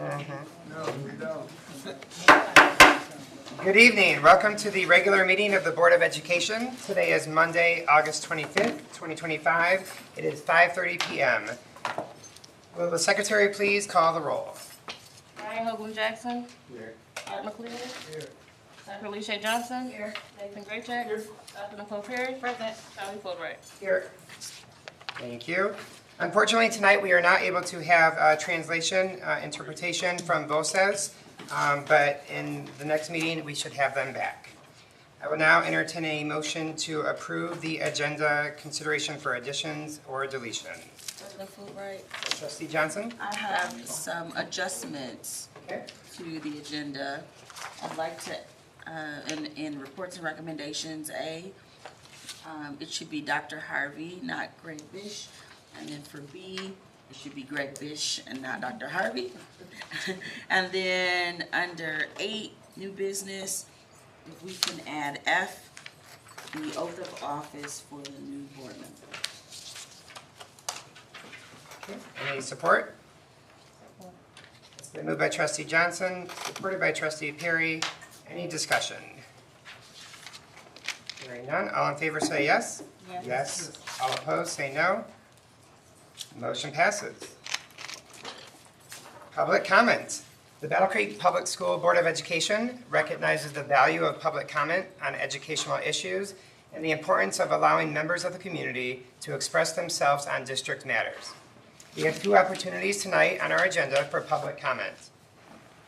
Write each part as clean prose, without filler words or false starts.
No, we don't. Good evening. Welcome to the regular meeting of the Board of Education. Today is Monday, August 25th, 2025. It is 5:30 p.m. Will the secretary please call the roll? Ryan Hoagland Jackson. Here. Art McLeod. Here. Dr. Alicia Johnson. Here. Nathan Graycheck. Here. Dr. Nicole Perry. Present. Charlie Fulbright. Here. Thank you. Unfortunately, tonight we are not able to have translation, interpretation from voces, but in the next meeting we should have them back. I will now entertain a motion to approve the agenda consideration for additions or deletions. President Fulbright, Trustee Johnson? I have some adjustments Okay. to the agenda. I'd like to, in reports and recommendations, A, it should be Dr. Harvey, not Greg Bish. And then for B, it should be Greg Bish and not Dr. Harvey. And then under 8, new business, if we can add F, the oath of office for the new board member. Okay. Any support? It's been moved by Trustee Johnson, supported by Trustee Perry. Any discussion? Hearing none. All in favor say yes. Yes. Yes. All opposed say no. Motion passes. Public comment. The Battle Creek Public School Board of Education recognizes the value of public comment on educational issues and the importance of allowing members of the community to express themselves on district matters. We have 2 opportunities tonight on our agenda for public comment.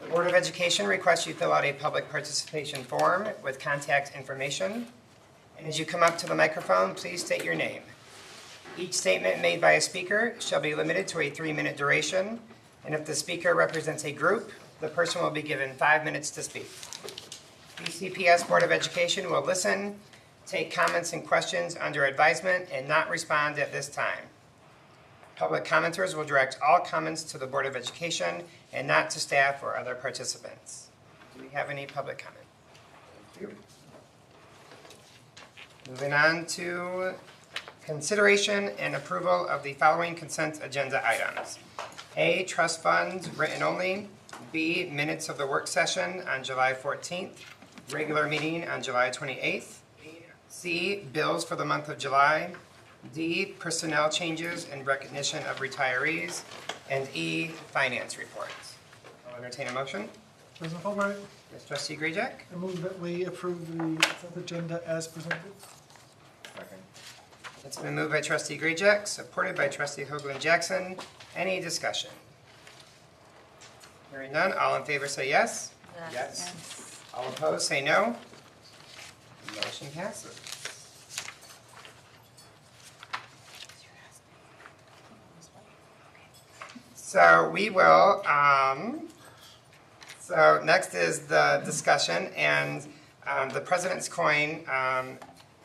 The Board of Education requests you fill out a public participation form with contact information. And as you come up to the microphone, please state your name. Each statement made by a speaker shall be limited to a 3-minute duration, and if the speaker represents a group, the person will be given 5 minutes to speak. BCPS Board of Education will listen, take comments and questions under advisement, and not respond at this time. Public commenters will direct all comments to the Board of Education and not to staff or other participants. Do we have any public comment? Thank you. Moving on to consideration and approval of the following consent agenda items. A, trust funds written only. B, minutes of the work session on July 14th, regular meeting on July 28th. C, bills for the month of July. D, personnel changes in recognition of retirees. And E, finance reports. I'll entertain a motion. President Fulbright, Yes, Trustee Graycheck. I move that we approve the consent agenda as presented. It's been moved by Trustee Graycheck, supported by Trustee Hoagland Jackson. Any discussion? Hearing none, all in favor say yes. Yes. All opposed say no. Motion passes. So we will, so next is the discussion, and the President's coin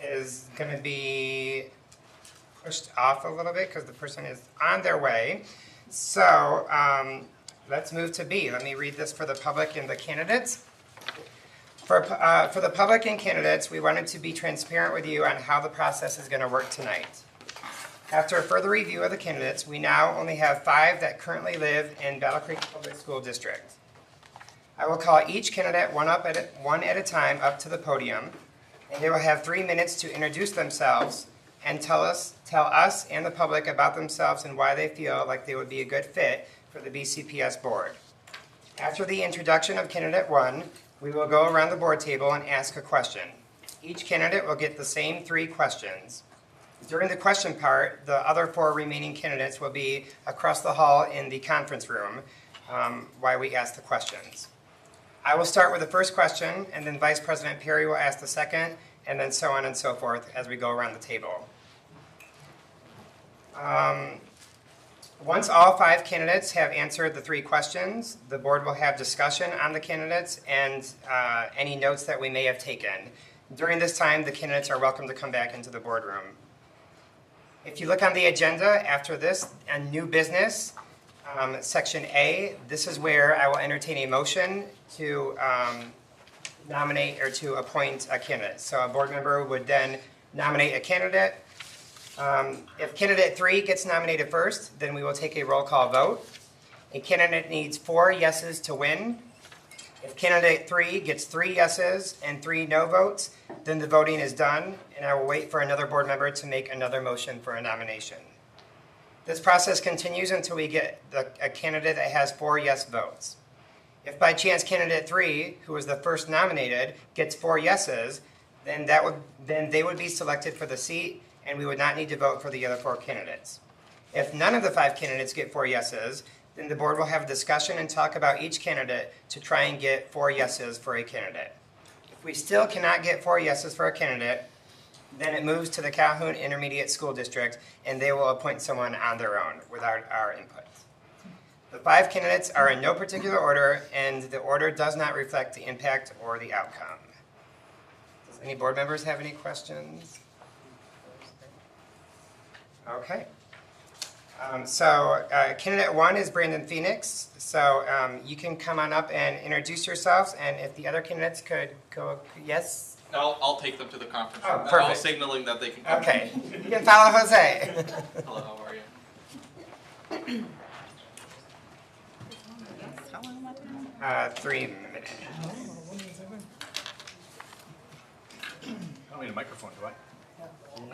is going to be pushed off a little bit because the person is on their way. So let's move to B. Let me read this for the public and the candidates. For the public and candidates, we wanted to be transparent with you on how the process is going to work tonight. After a further review of the candidates, we now only have 5 that currently live in Battle Creek Public School District. I will call each candidate one at a time up to the podium, and they will have 3 minutes to introduce themselves and tell us and the public about themselves and why they feel like they would be a good fit for the BCPS board. After the introduction of candidate 1, we will go around the board table and ask a question. Each candidate will get the same 3 questions. During the question part, the other 4 remaining candidates will be across the hall in the conference room while we ask the questions. I will start with the first question, and then Vice President Perry will ask the second, and then so on and so forth as we go around the table. Once all 5 candidates have answered the 3 questions, the board will have discussion on the candidates and any notes that we may have taken. During this time, the candidates are welcome to come back into the boardroom. If you look on the agenda after this, and new business, section A, this is where I will entertain a motion to nominate or to appoint a candidate. So a board member would then nominate a candidate. If candidate 3 gets nominated first, then we will take a roll call vote. A candidate needs 4 yeses to win. If candidate 3 gets 3 yeses and 3 no votes, then the voting is done, and I will wait for another board member to make another motion for a nomination. This process continues until we get a candidate that has 4 yes votes. If by chance candidate 3, who was the first nominated, gets 4 yeses, then they would be selected for the seat, and we would not need to vote for the other 4 candidates. If none of the 5 candidates get 4 yeses, then the board will have a discussion and talk about each candidate to try and get 4 yeses for a candidate. If we still cannot get 4 yeses for a candidate, then it moves to the Calhoun Intermediate School District, and they will appoint someone on their own without our input. The 5 candidates are in no particular order, and the order does not reflect the impact or the outcome. Does any board members have any questions? Okay. Candidate 1 is Brandon Phoenix. So you can come on up and introduce yourselves, and if the other candidates could go, yes? I'll take them to the conference Oh, room. perfect. I'll signaling that they can come. Okay. You can follow Jose. Hello, how are you? 3 minutes. I don't need a microphone, do I?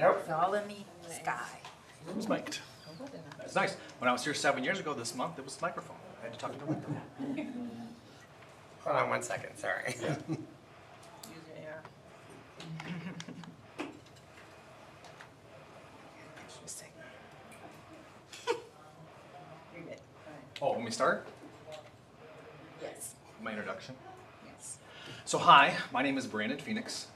Nope. It's all in the sky. It's mic'd. That's nice. When I was here 7 years ago this month, it was the microphone. I had to talk to the window. Hold on 1 second, sorry. Oh, let me start? Yes. My introduction. Yes. So hi, my name is Brandon Phoenix.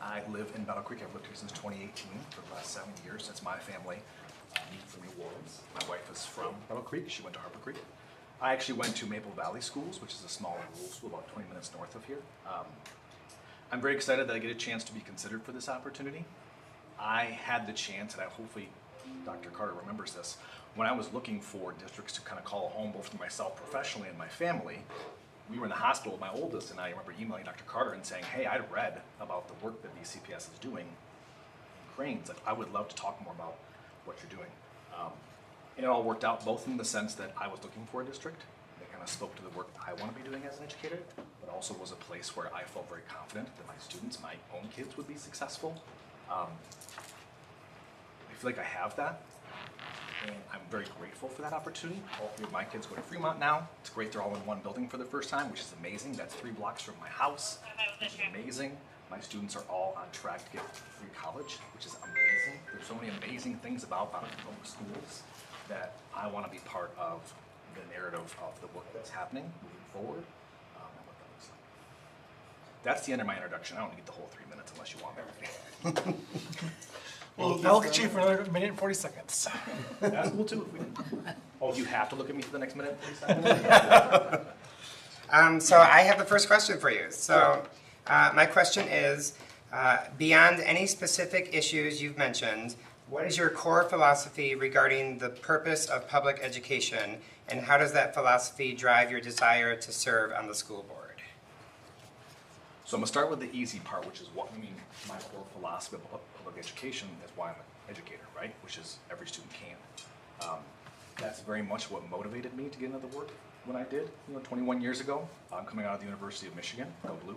I live in Battle Creek. I've lived here since 2018 for the last 7 years. That's my family. I'm from New Orleans. My wife is from Battle Creek. She went to Harper Creek. I actually went to Maple Valley Schools, which is a small rural school about 20 minutes north of here. I'm very excited that I get a chance to be considered for this opportunity. I had the chance, and I hopefully Dr. Carter remembers this, when I was looking for districts to kind of call home both for myself professionally and my family, we were in the hospital with my oldest, and I remember emailing Dr. Carter and saying, hey, I'd read about the work that BCPS is doing in Cranes. Like, I would love to talk more about what you're doing. And it all worked out both in the sense that I was looking for a district that kind of spoke to the work I want to be doing as an educator, but also was a place where I felt very confident that my students, my own kids, would be successful. I feel like I have that, and I'm very grateful for that opportunity. All 3 of my kids go to Fremont now. It's great they're all in one building for the first time, which is amazing. That's 3 blocks from my house, which is amazing. My students are all on track to get free college, which is amazing. There's so many amazing things about public schools that I want to be part of the narrative of the work that's happening moving forward, and what that looks like. That's the end of my introduction. I don't need the whole 3 minutes unless you want me. Well, I'll look at you for another minute and 40 seconds. That's cool too. If we can. Oh, you have to look at me for the next minute, please? So I have the first question for you. So my question is, beyond any specific issues you've mentioned, what is your core philosophy regarding the purpose of public education, and how does that philosophy drive your desire to serve on the school board? So I'm gonna start with the easy part, which is what I mean. My core philosophy of public education is why I'm an educator, right? Which is every student can. That's very much what motivated me to get into the work when I did, 21 years ago. I'm coming out of the University of Michigan, go blue.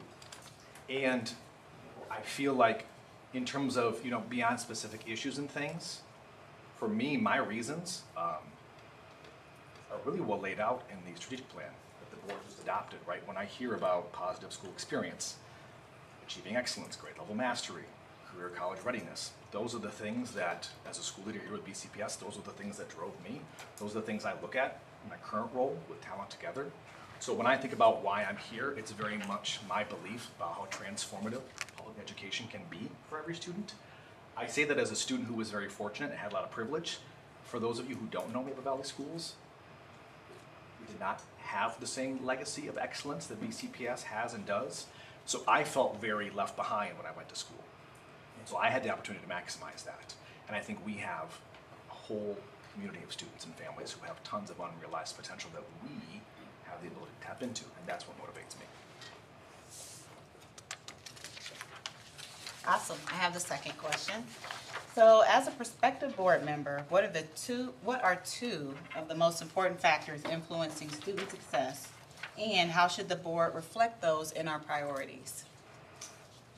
And I feel like in terms of, beyond specific issues and things, for me, my reasons are really well laid out in the strategic plan that the board has adopted, right? When I hear about positive school experience, achieving excellence, grade level mastery, career college readiness, those are the things that, as a school leader here with BCPS, those are the things that drove me. Those are the things I look at in my current role with Talent Together. So when I think about why I'm here, it's very much my belief about how transformative public education can be for every student. I say that as a student who was very fortunate and had a lot of privilege. For those of you who don't know Maple Valley Schools, we did not have the same legacy of excellence that BCPS has and does. So I felt very left behind when I went to school. And so I had the opportunity to maximize that. And I think we have a whole community of students and families who have tons of unrealized potential that we have the ability to tap into, and that's what motivates me. Awesome. I have the second question. So as a prospective board member, what are two of the most important factors influencing student success? And how should the board reflect those in our priorities?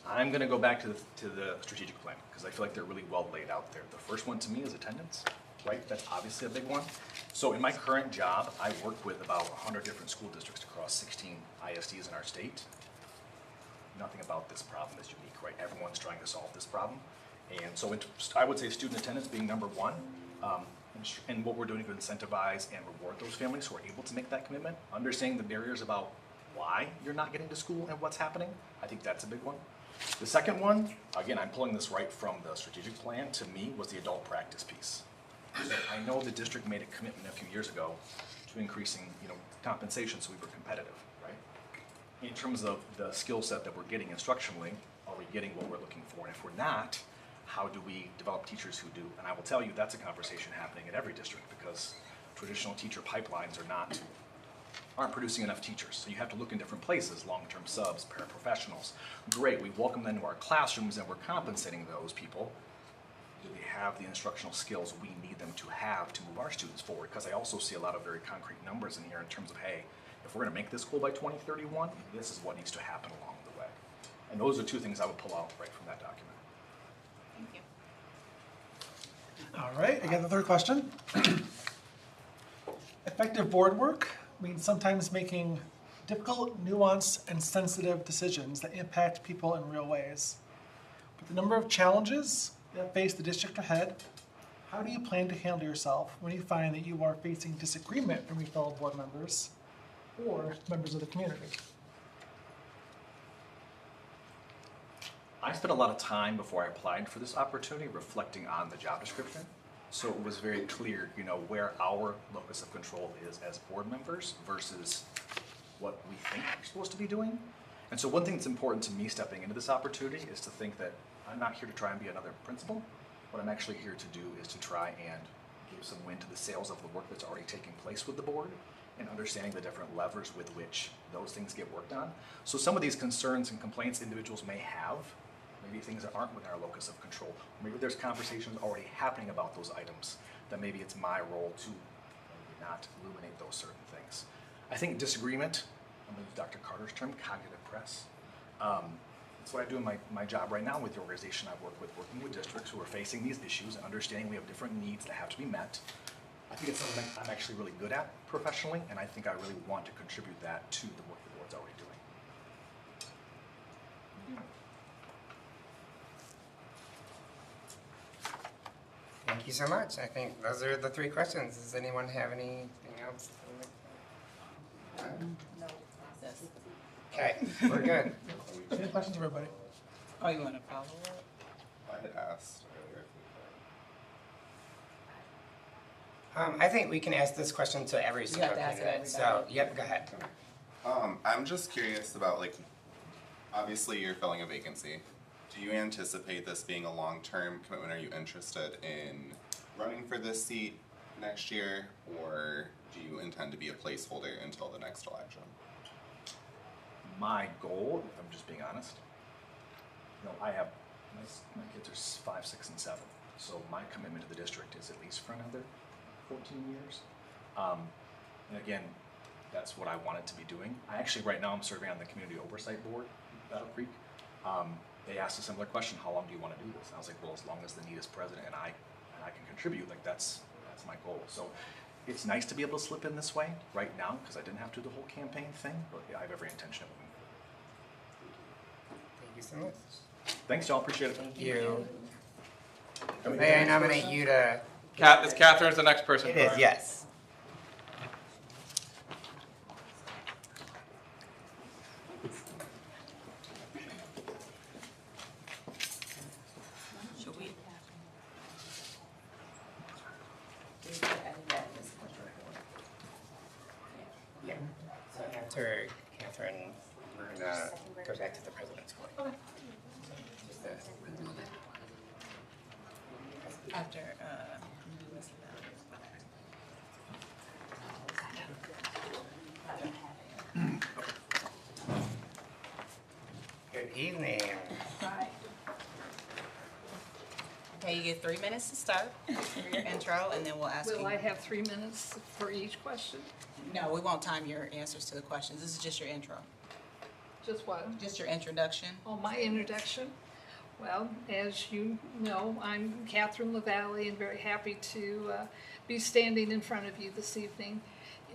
I'm gonna go back to the strategic plan, because I feel like they're really well laid out there. The first one to me is attendance, right? That's obviously a big one. So in my current job, I work with about 100 different school districts across 16 ISDs in our state. Nothing about this problem is unique, right? Everyone's trying to solve this problem. And so I would say student attendance being number one, and what we're doing to incentivize and reward those families who are able to make that commitment, understanding the barriers about why you're not getting to school and what's happening. I think that's a big one. The second one, again, I'm pulling this right from the strategic plan, to me, was the adult practice piece. So I know the district made a commitment a few years ago to increasing, compensation so we were competitive, right? In terms of the skill set that we're getting instructionally, are we getting what we're looking for? And if we're not, how do we develop teachers who do? And I will tell you, that's a conversation happening in every district, because traditional teacher pipelines aren't producing enough teachers. So you have to look in different places, long-term subs, paraprofessionals. Great, we welcome them to our classrooms and we're compensating those people. Do they have the instructional skills we need them to have to move our students forward? Because I also see a lot of very concrete numbers in here in terms of, hey, if we're gonna make this goal by 2031, this is what needs to happen along the way. And those are two things I would pull out right from that document. Thank you. All right, again, the third question. Effective board work means sometimes making difficult, nuanced, and sensitive decisions that impact people in real ways. With the number of challenges that face the district ahead, how do you plan to handle yourself when you find that you are facing disagreement from your fellow board members or members of the community? I spent a lot of time before I applied for this opportunity reflecting on the job description. So it was very clear, where our locus of control is as board members versus what we think we're supposed to be doing. And so one thing that's important to me stepping into this opportunity is to think that I'm not here to try and be another principal. What I'm actually here to do is to try and give some wind to the sails of the work that's already taking place with the board and understanding the different levers with which those things get worked on. So some of these concerns and complaints individuals may have, maybe things that aren't within our locus of control. Maybe there's conversations already happening about those items that maybe it's my role to maybe not illuminate those certain things. I think disagreement, I'm going to use Dr. Carter's term, cognitive press. That's what I do in my job right now with the organization I work with, working with districts who are facing these issues and understanding we have different needs that have to be met. I think it's something I'm actually really good at professionally, and I think I really want to contribute that to the work the board's already doing. Thank you so much. I think those are the three questions. Does anyone have anything else? No. Okay, we're good. Any questions, everybody? Oh, you want to follow up? I had asked earlier. I think we can ask this question to every single to ask it candidate. So, everybody. yep, go ahead. I'm just curious about, obviously you're filling a vacancy. Do you anticipate this being a long-term commitment? Are you interested in running for this seat next year, or do you intend to be a placeholder until the next election? My goal, if I'm just being honest, I have, my kids are 5, 6, and 7. So my commitment to the district is at least for another 14 years. And again, that's what I wanted to be doing. Right now I'm serving on the Community Oversight Board in Battle Creek. They asked a similar question, how long do you want to do this? And I was like, well, as long as the need is present and I can contribute, that's my goal. So it's nice to be able to slip in this way right now, because I didn't have to do the whole campaign thing, but I have every intention of moving forward. Thank you so much. Thanks, y'all, appreciate it. Thank you. May I nominate you to? Is Catherine's the next person? It is, yes. Should we? Yeah. So after Catherine, we're gonna go back to the president's court. After, Good evening. Hi. Okay, you get 3 minutes to start for your intro, and then we'll ask you. Will I have 3 minutes for each question? No, we won't time your answers to the questions. This is just your intro, Just what? just your introduction. Oh, my introduction? Well, as you know, I'm Catherine LaValle and very happy to be standing in front of you this evening.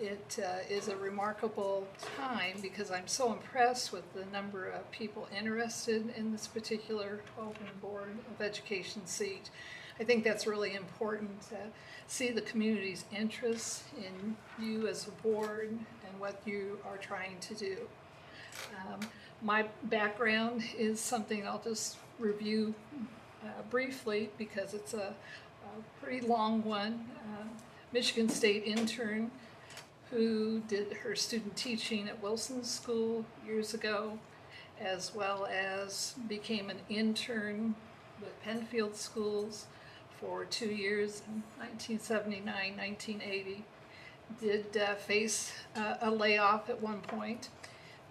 It is a remarkable time because I'm so impressed with the number of people interested in this particular open Board of Education seat. I think that's really important to see the community's interest in you as a board and what you are trying to do. My background is something I'll just review briefly because it's a pretty long one. Michigan State intern who did her student teaching at Wilson School years ago, as well as became an intern with Penfield Schools for 2 years in 1979, 1980. Did face a layoff at one point,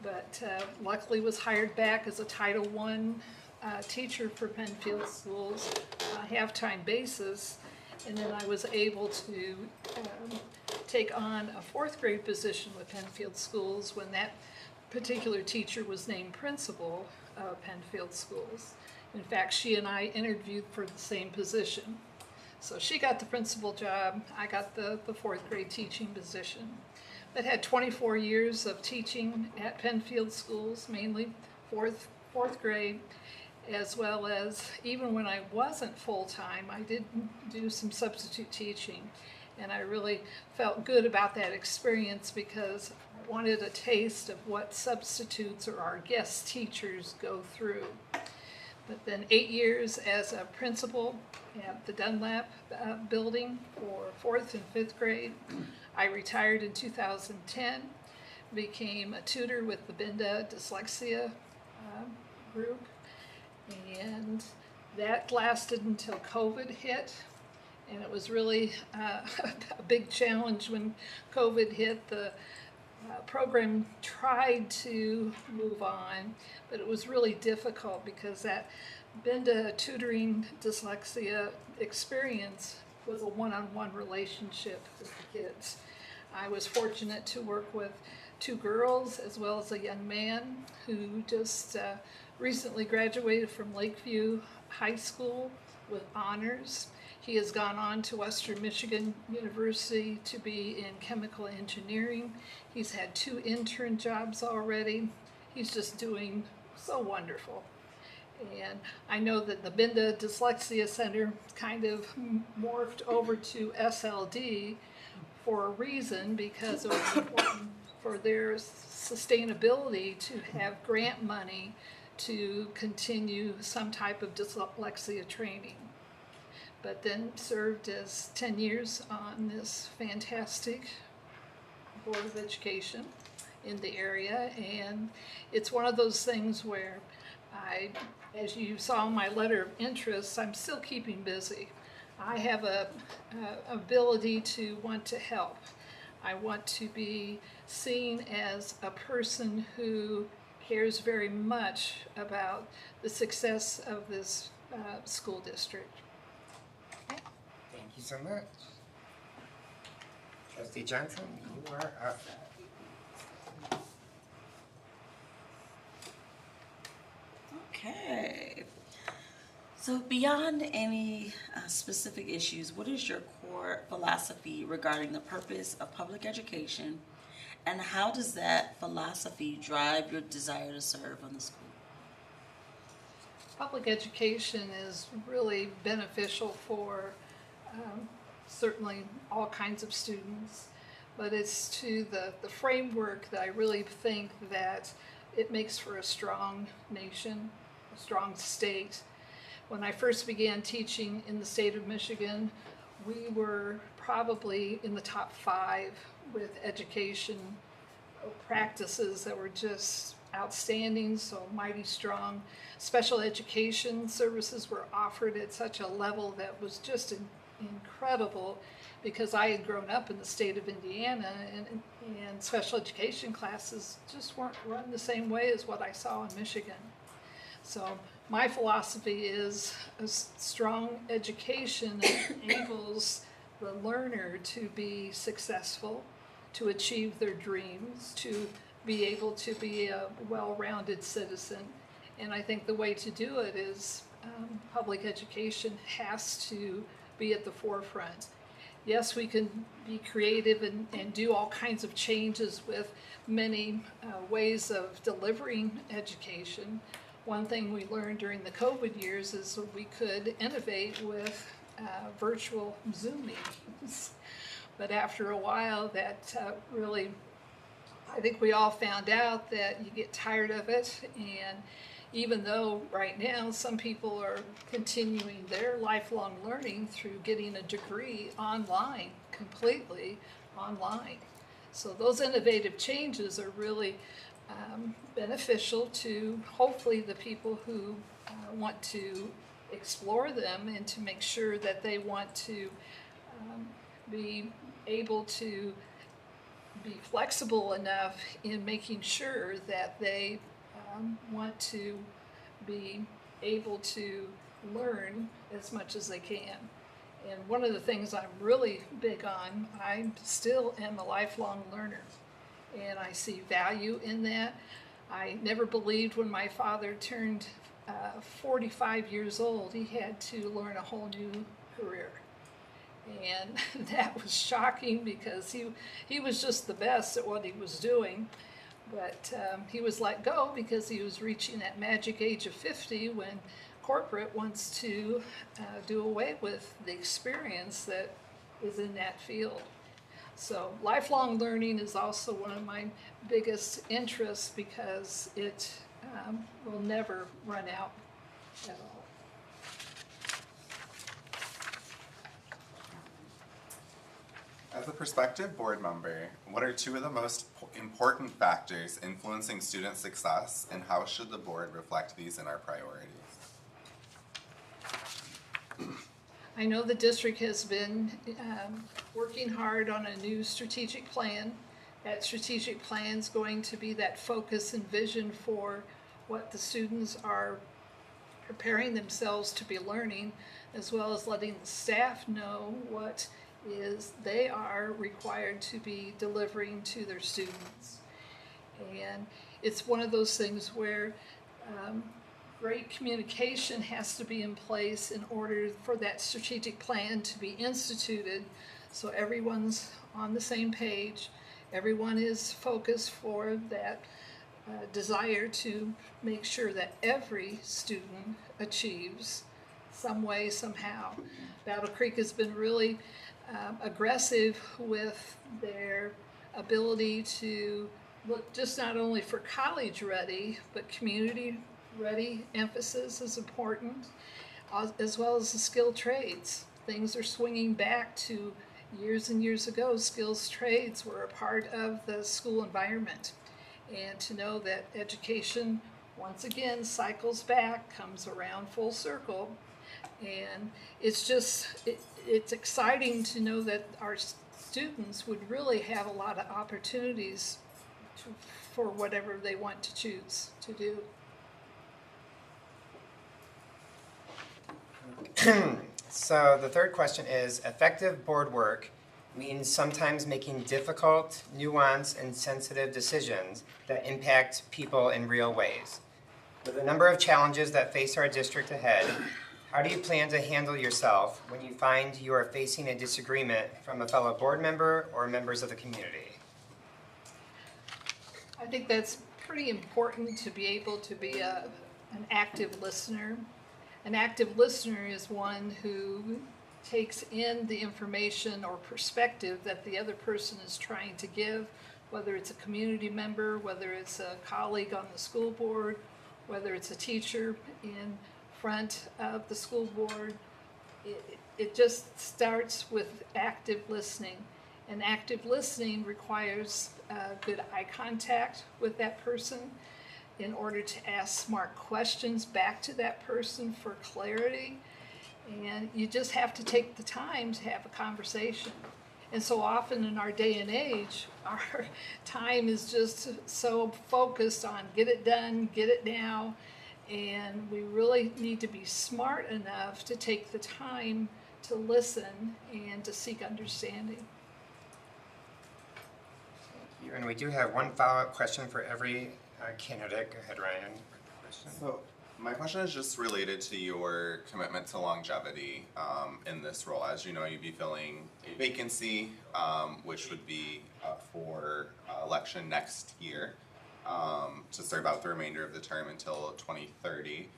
but luckily was hired back as a Title I teacher for Penfield Schools on a half-time basis, and then I was able to take on a 4th grade position with Penfield Schools when that particular teacher was named principal of Penfield Schools. In fact, she and I interviewed for the same position. So she got the principal job, I got the 4th grade teaching position. But had 24 years of teaching at Penfield Schools, mainly fourth grade, as well as even when I wasn't full-time, I did do some substitute teaching. And I really felt good about that experience because I wanted a taste of what substitutes or our guest teachers go through. But then 8 years as a principal at the Dunlap building for 4th and 5th grade. I retired in 2010, became a tutor with the Binda Dyslexia group, and that lasted until COVID hit. And it was really a big challenge when COVID hit. The program tried to move on, but it was really difficult because that Binda tutoring dyslexia experience was a one-on-one relationship with the kids. I was fortunate to work with 2 girls as well as a young man who just recently graduated from Lakeview High School with honors. He has gone on to Western Michigan University to be in chemical engineering. He's had 2 intern jobs already. He's just doing so wonderful. And I know that the Binda Dyslexia Center kind of morphed over to SLD for a reason, because it was important for their sustainability to have grant money to continue some type of dyslexia training. But then served as 10 years on this fantastic Board of Education in the area. And it's one of those things where as you saw in my letter of interest, I'm still keeping busy. I have a ability to want to help. I want to be seen as a person who cares very much about the success of this school district. Thank you so much. Trustee Johnson, you are up. Okay. So beyond any specific issues, what is your core philosophy regarding the purpose of public education, and how does that philosophy drive your desire to serve on the school? Public education is really beneficial for certainly all kinds of students, but it's to the framework that I really think that it makes for a strong nation, a strong state. When I first began teaching in the state of Michigan, we were probably in the top 5 with education practices that were just outstanding, so mighty strong. Special education services were offered at such a level that was just incredible, because I had grown up in the state of Indiana, and special education classes just weren't run the same way as what I saw in Michigan. So my philosophy is a strong education enables the learner to be successful, to achieve their dreams, to be able to be a well-rounded citizen. And I think the way to do it is public education has to be at the forefront. Yes, we can be creative and do all kinds of changes with many ways of delivering education. One thing we learned during the COVID years is we could innovate with virtual Zoom meetings. But after a while, that really, I think we all found out that you get tired of it. And even though right now some people are continuing their lifelong learning through getting a degree online, completely online. So those innovative changes are really beneficial to hopefully the people who want to explore them and to make sure that they want to be able to be flexible enough in making sure that they want to be able to learn as much as they can. And one of the things I'm really big on, I still am a lifelong learner, and I see value in that. I never believed when my father turned 45 years old, he had to learn a whole new career. And that was shocking because he was just the best at what he was doing. But he was let go because he was reaching that magic age of 50 when corporate wants to do away with the experience that is in that field. So lifelong learning is also one of my biggest interests because it will never run out at all. As a prospective board member, what are two of the most important factors influencing student success, and how should the board reflect these in our priorities? I know the district has been working hard on a new strategic plan. That strategic plan is going to be that focus and vision for what the students are preparing themselves to be learning, as well as letting the staff know what is they are required to be delivering to their students. And it's one of those things where great communication has to be in place in order for that strategic plan to be instituted, so everyone's on the same page, everyone is focused for that desire to make sure that every student achieves some way, somehow. Battle Creek has been really aggressive with their ability to look just not only for college ready, but community ready emphasis is important, as well as the skilled trades. Things are swinging back to years and years ago. Skills trades were a part of the school environment. And to know that education, once again, cycles back, comes around full circle. And it's just, it's exciting to know that our students would really have a lot of opportunities for whatever they want to choose to do. So the third question is, effective board work means sometimes making difficult, nuanced, and sensitive decisions that impact people in real ways. With a number of challenges that face our district ahead, how do you plan to handle yourself when you find you are facing a disagreement from a fellow board member or members of the community? I think that's pretty important to be able to be an active listener. An active listener is one who takes in the information or perspective that the other person is trying to give, whether it's a community member, whether it's a colleague on the school board, whether it's a teacher in front of the school board. It just starts with active listening. And active listening requires good eye contact with that person in order to ask smart questions back to that person for clarity. And you just have to take the time to have a conversation. And so often in our day and age, our time is just so focused on get it done, get it now, And we really need to be smart enough to take the time to listen and to seek understanding. And we do have one follow-up question for every candidate. Go ahead, Ryan. So my question is just related to your commitment to longevity in this role. As you know, you'd be filling a vacancy, which would be up for election next year to serve out the remainder of the term until 2030.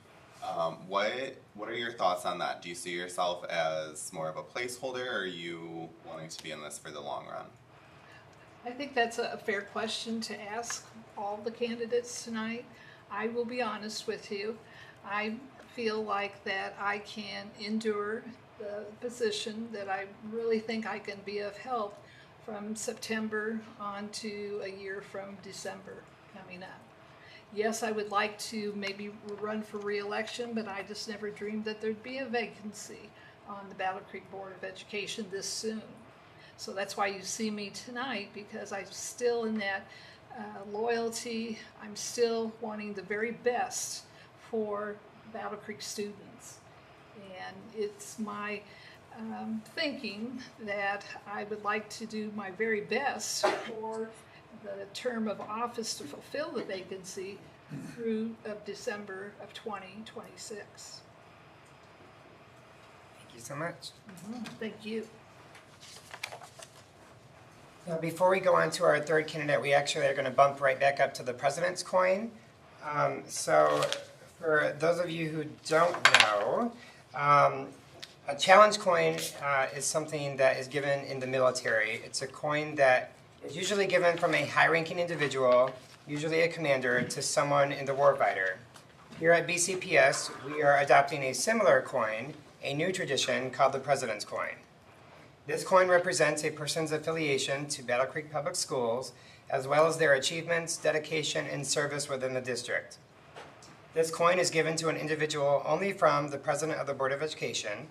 What are your thoughts on that? Do you see yourself as more of a placeholder, or are you wanting to be in this for the long run? I think that's a fair question to ask all the candidates tonight. I will be honest with you. I feel like that I can endure the position, that I really think I can be of help from September on to a year from December coming up. Yes, I would like to maybe run for re-election, but I just never dreamed that there'd be a vacancy on the Battle Creek Board of Education this soon. So that's why you see me tonight, because I'm still in that loyalty. I'm still wanting the very best for Battle Creek students. And it's my thinking that I would like to do my very best for the term of office to fulfill the vacancy through December of 2026. Thank you so much. Thank you. Now, before we go on to our third candidate, we actually are going to bump right back up to the president's coin. So for those of you who don't know, a challenge coin is something that is given in the military. It's a coin that is usually given from a high-ranking individual, usually a commander, to someone in the warfighter. Here at BCPS, we are adopting a similar coin, a new tradition called the president's coin. This coin represents a person's affiliation to Battle Creek Public Schools, as well as their achievements, dedication, and service within the district. This coin is given to an individual only from the President of the Board of Education.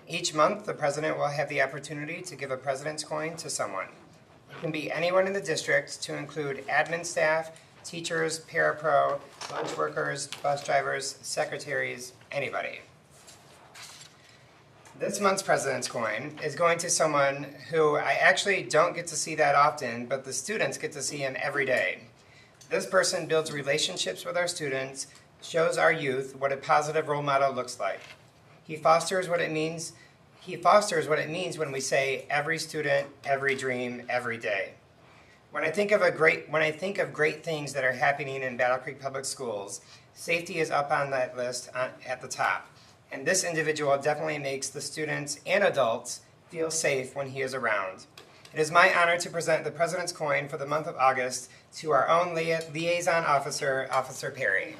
Each month, the President will have the opportunity to give a President's coin to someone. It can be anyone in the district, to include admin staff, teachers, parapro, lunch workers, bus drivers, secretaries, anybody. This month's President's coin is going to someone who I actually don't get to see that often, but the students get to see him every day. This person builds relationships with our students, shows our youth what a positive role model looks like. He fosters what it means when we say every student, every dream, every day. When I think of great things that are happening in Battle Creek Public Schools, safety is up on that list at the top. And this individual definitely makes the students and adults feel safe when he is around. It is my honor to present the President's coin for the month of August to our own liaison officer, Officer Perry.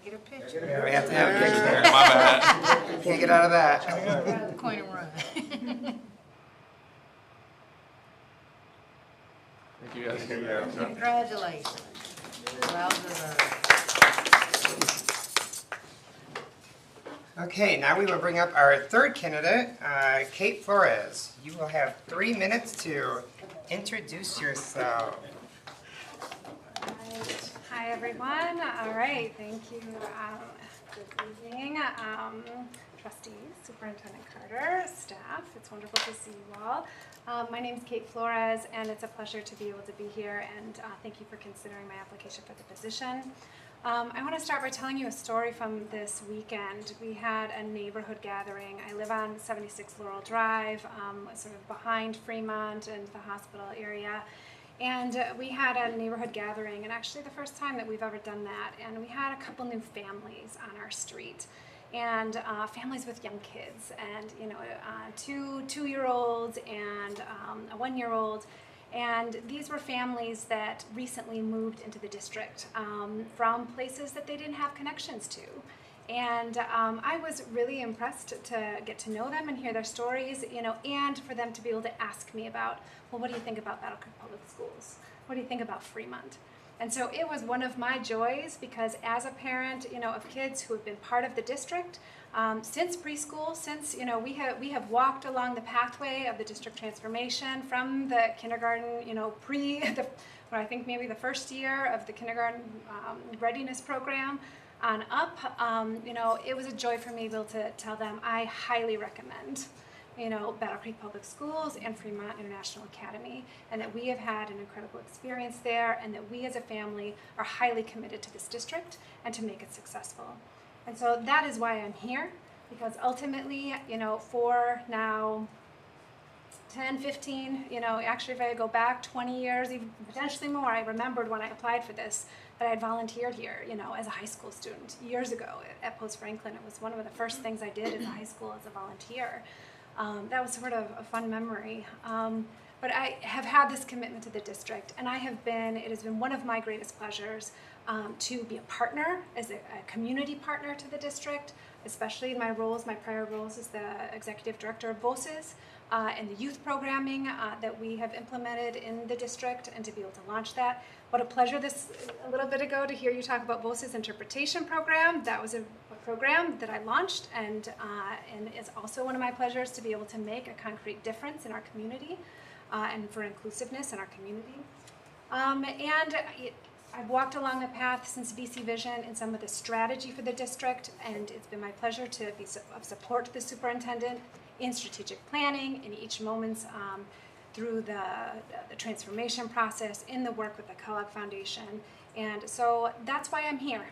Get a picture. We have to have a picture. My bad. Can't get out of that. Coin and run. Thank you guys. Congratulations. Well deserved. Okay, now we will bring up our third candidate, Kate Flores. You will have 3 minutes to introduce yourself. Hi, everyone. All right, thank you. Good evening, trustees, Superintendent Carter, staff. It's wonderful to see you all. My name is Kate Flores, and it's a pleasure to be able to be here, and thank you for considering my application for the position. I want to start by telling you a story from this weekend. We had a neighborhood gathering. I live on 76 Laurel Drive, sort of behind Fremont and the hospital area. And we had a neighborhood gathering, and actually the first time that we've ever done that. And we had a couple new families on our street, and families with young kids, and two-year-olds and a 1-year-old. And these were families that recently moved into the district from places that they didn't have connections to. And I was really impressed to get to know them and hear their stories, and for them to be able to ask me about, well, what do you think about Battle Creek Public Schools? What do you think about Fremont? And so it was one of my joys because as a parent, of kids who have been part of the district since preschool, since we have walked along the pathway of the district transformation from the kindergarten, I think maybe the first year of the kindergarten readiness program on up. It was a joy for me to be able to tell them I highly recommend Battle Creek Public Schools and Fremont International Academy, and that we have had an incredible experience there, and that we as a family are highly committed to this district and to make it successful. And so that is why I'm here, because ultimately, for now 10, 15, actually if I go back 20 years, even potentially more, I remembered when I applied for this that I had volunteered here, as a high school student years ago at Post Franklin. It was one of the first things I did in high school as a volunteer. That was sort of a fun memory. But I have had this commitment to the district, and it has been one of my greatest pleasures to be a partner, as a community partner to the district, especially in my prior roles as the executive director of VOCES and the youth programming that we have implemented in the district, and to be able to launch that. What a pleasure a little bit ago to hear you talk about VOCES interpretation program. That was a program that I launched, and it's also one of my pleasures to be able to make a concrete difference in our community and for inclusiveness in our community. And I've walked along the path since BC Vision in some of the strategy for the district, and it's been my pleasure to be of support to the superintendent in strategic planning in each moment through the transformation process, in the work with the Kellogg Foundation. And so that's why I'm here,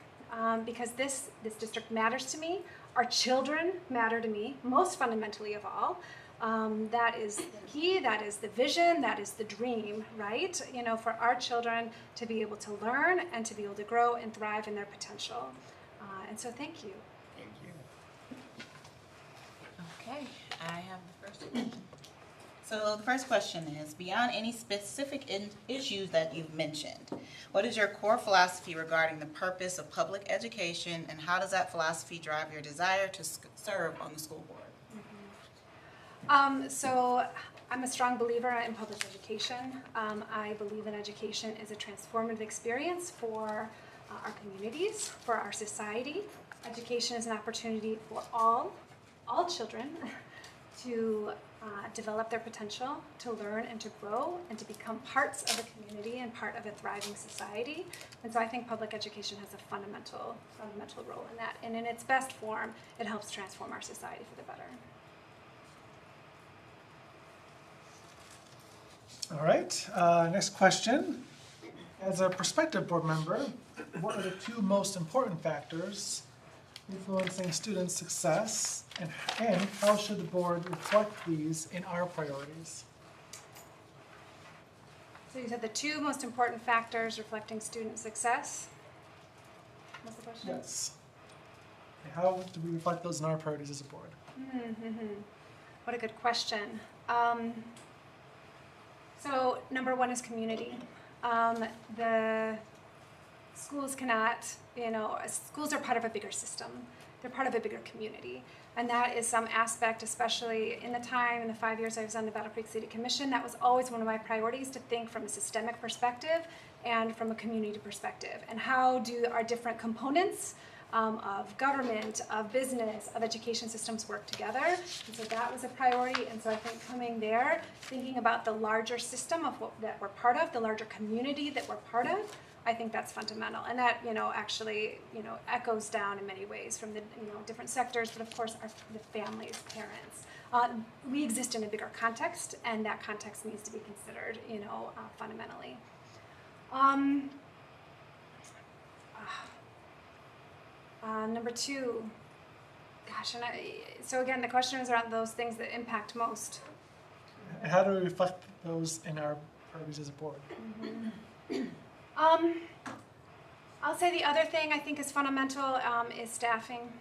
because this district matters to me. Our children matter to me, most fundamentally of all. That is the key, that is the vision, that is the dream, right? For our children to be able to learn and to be able to grow and thrive in their potential. And so thank you. Thank you. Okay, I have the first question. So the first question is, beyond any specific issues that you've mentioned, what is your core philosophy regarding the purpose of public education, and how does that philosophy drive your desire to serve on the school board? So I'm a strong believer in public education. I believe that education is a transformative experience for our communities, for our society. Education is an opportunity for all children to develop their potential, to learn and to grow, and to become parts of a community and part of a thriving society. And so I think public education has a fundamental role in that. And in its best form, it helps transform our society for the better. All right, next question. As a prospective board member, what are the two most important factors influencing student success, and how should the board reflect these in our priorities? So you said the two most important factors reflecting student success? What's the question? Yes. How do we reflect those in our priorities as a board? What a good question. So number one is community. The schools cannot, schools are part of a bigger system. They're part of a bigger community. And that is some aspect, especially in the 5 years I was on the Battle Creek City Commission, that was always one of my priorities, to think from a systemic perspective and from a community perspective. And how do our different components of government, of business, of education systems work together. And so that was a priority. And so I think coming there, thinking about the larger system of that we're part of, the larger community that we're part of, I think that's fundamental. And that, actually, echoes down in many ways from the, different sectors, but of course the families, parents. We exist in a bigger context, and that context needs to be considered, fundamentally. Number two, gosh, so again, the question is around those things that impact most. And how do we reflect those in our priorities as a board? I'll say the other thing I think is fundamental is staffing,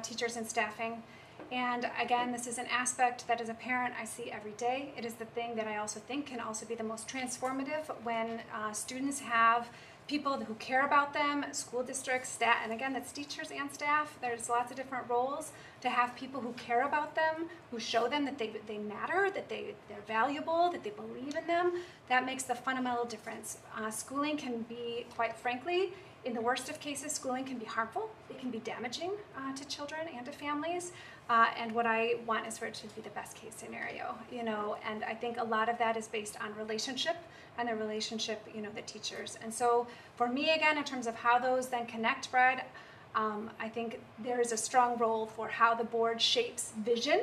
teachers and staffing. And again, this is an aspect that as a parent I see every day. It is the thing that I also think can also be the most transformative when students have people who care about them, school districts, staff, and again, that's teachers and staff. There's lots of different roles. To have people who care about them, who show them that they matter, that they're valuable, that they believe in them, that makes the fundamental difference. Schooling can be, quite frankly, in the worst of cases, schooling can be harmful. It can be damaging to children and to families. And what I want is for it to be the best case scenario, you know, and I think a lot of that is based on relationship and the relationship, you know, the teachers. And so for me, again, in terms of how those then connect, Brad, I think there is a strong role for how the board shapes vision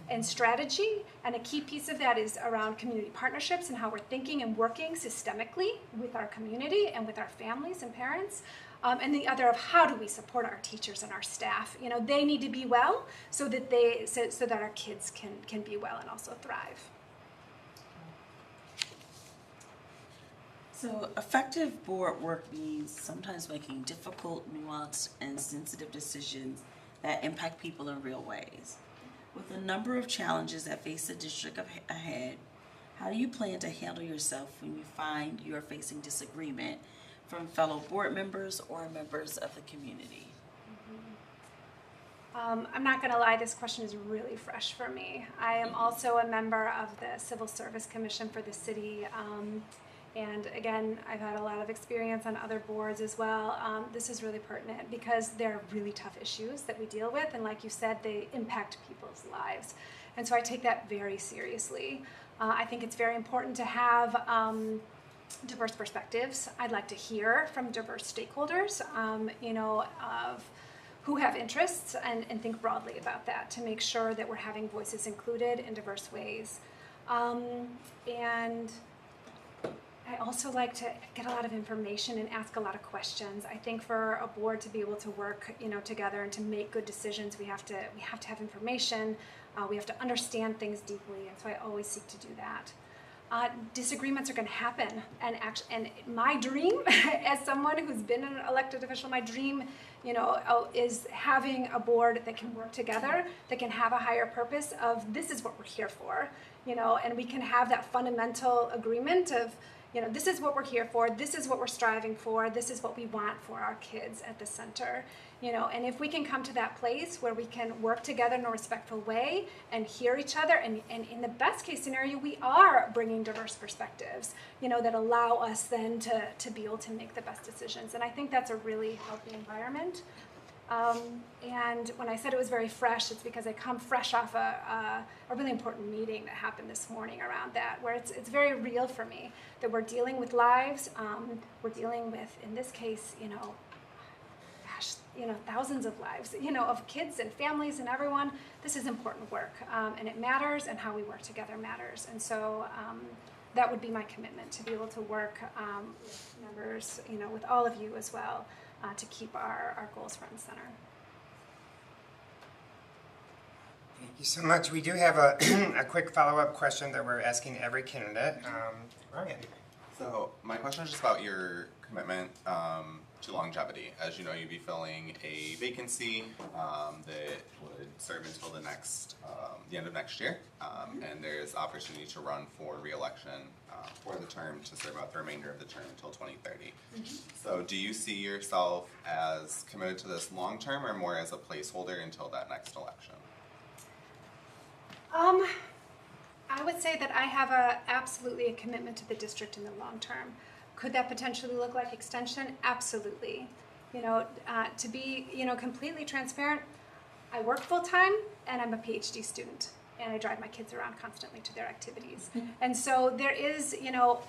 and strategy, and a key piece of that is around community partnerships and how we're thinking and working systemically with our community and with our families and parents. And the other of how do we support our teachers and our staff? You know, they need to be well so that so that our kids can be well and also thrive. So effective board work means sometimes making difficult, nuanced, and sensitive decisions that impact people in real ways. With a number of challenges that face the district ahead, how do you plan to handle yourself when you find you're facing disagreement from fellow board members or members of the community? I'm not going to lie, this question is really fresh for me. I am also a member of the Civil Service Commission for the city. And again, I've had a lot of experience on other boards as well. This is really pertinent because they're really tough issues that we deal with. And like you said, they impact people's lives. And so I take that very seriously. I think it's very important to have diverse perspectives. I'd like to hear from diverse stakeholders, you know, of who have interests and think broadly about that to make sure that we're having voices included in diverse ways. And I also like to get a lot of information and ask a lot of questions. I think for a board to be able to work, you know, together and to make good decisions, we have to have information. We have to understand things deeply, and so I always seek to do that. Disagreements are going to happen, and my dream, as someone who's been an elected official, my dream, you know, is having a board that can work together, that can have a higher purpose of this is what we're here for, you know, and we can have that fundamental agreement of, you know, this is what we're here for, this is what we're striving for, this is what we want for our kids at the center, you know, and if we can come to that place where we can work together in a respectful way and hear each other, and in the best case scenario, we are bringing diverse perspectives, you know, that allow us then to be able to make the best decisions. And I think that's a really healthy environment. And when I said it was very fresh, it's because I come fresh off a really important meeting that happened this morning around that, where it's very real for me that we're dealing with lives, we're dealing with, in this case, you know, gosh, you know, thousands of lives, you know, of kids and families and everyone. This is important work, and it matters, and how we work together matters. And so that would be my commitment, to be able to work with members, you know, with all of you as well, to keep our goals front and center. Thank you so much. We do have a quick follow-up question that we're asking every candidate. Ryan. So my question is just about your commitment to longevity. As you know, you'd be filling a vacancy that would serve until the end of next year, and there's opportunity to run for re-election for the term to serve out the remainder of the term until 2030. So do you see yourself as committed to this long term, or more as a placeholder until that next election? I would say that I have absolutely a commitment to the district in the long term. Could that potentially look like extension? Absolutely. You know, to be, you know, completely transparent, I work full time and I'm a PhD student, and I drive my kids around constantly to their activities. And so there is, you know,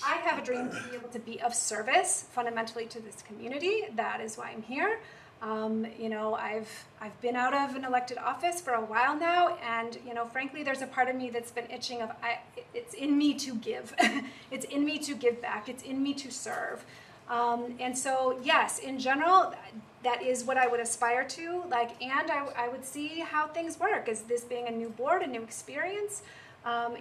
I have a dream to be able to be of service fundamentally to this community. That is why I'm here. You know, I've been out of an elected office for a while now, and you know, frankly, there's a part of me that's been itching of it's in me to give. It's in me to give back. It's in me to serve. And so, yes, in general, that is what I would aspire to. Like, and I would see how things work. Is this being a new board, a new experience?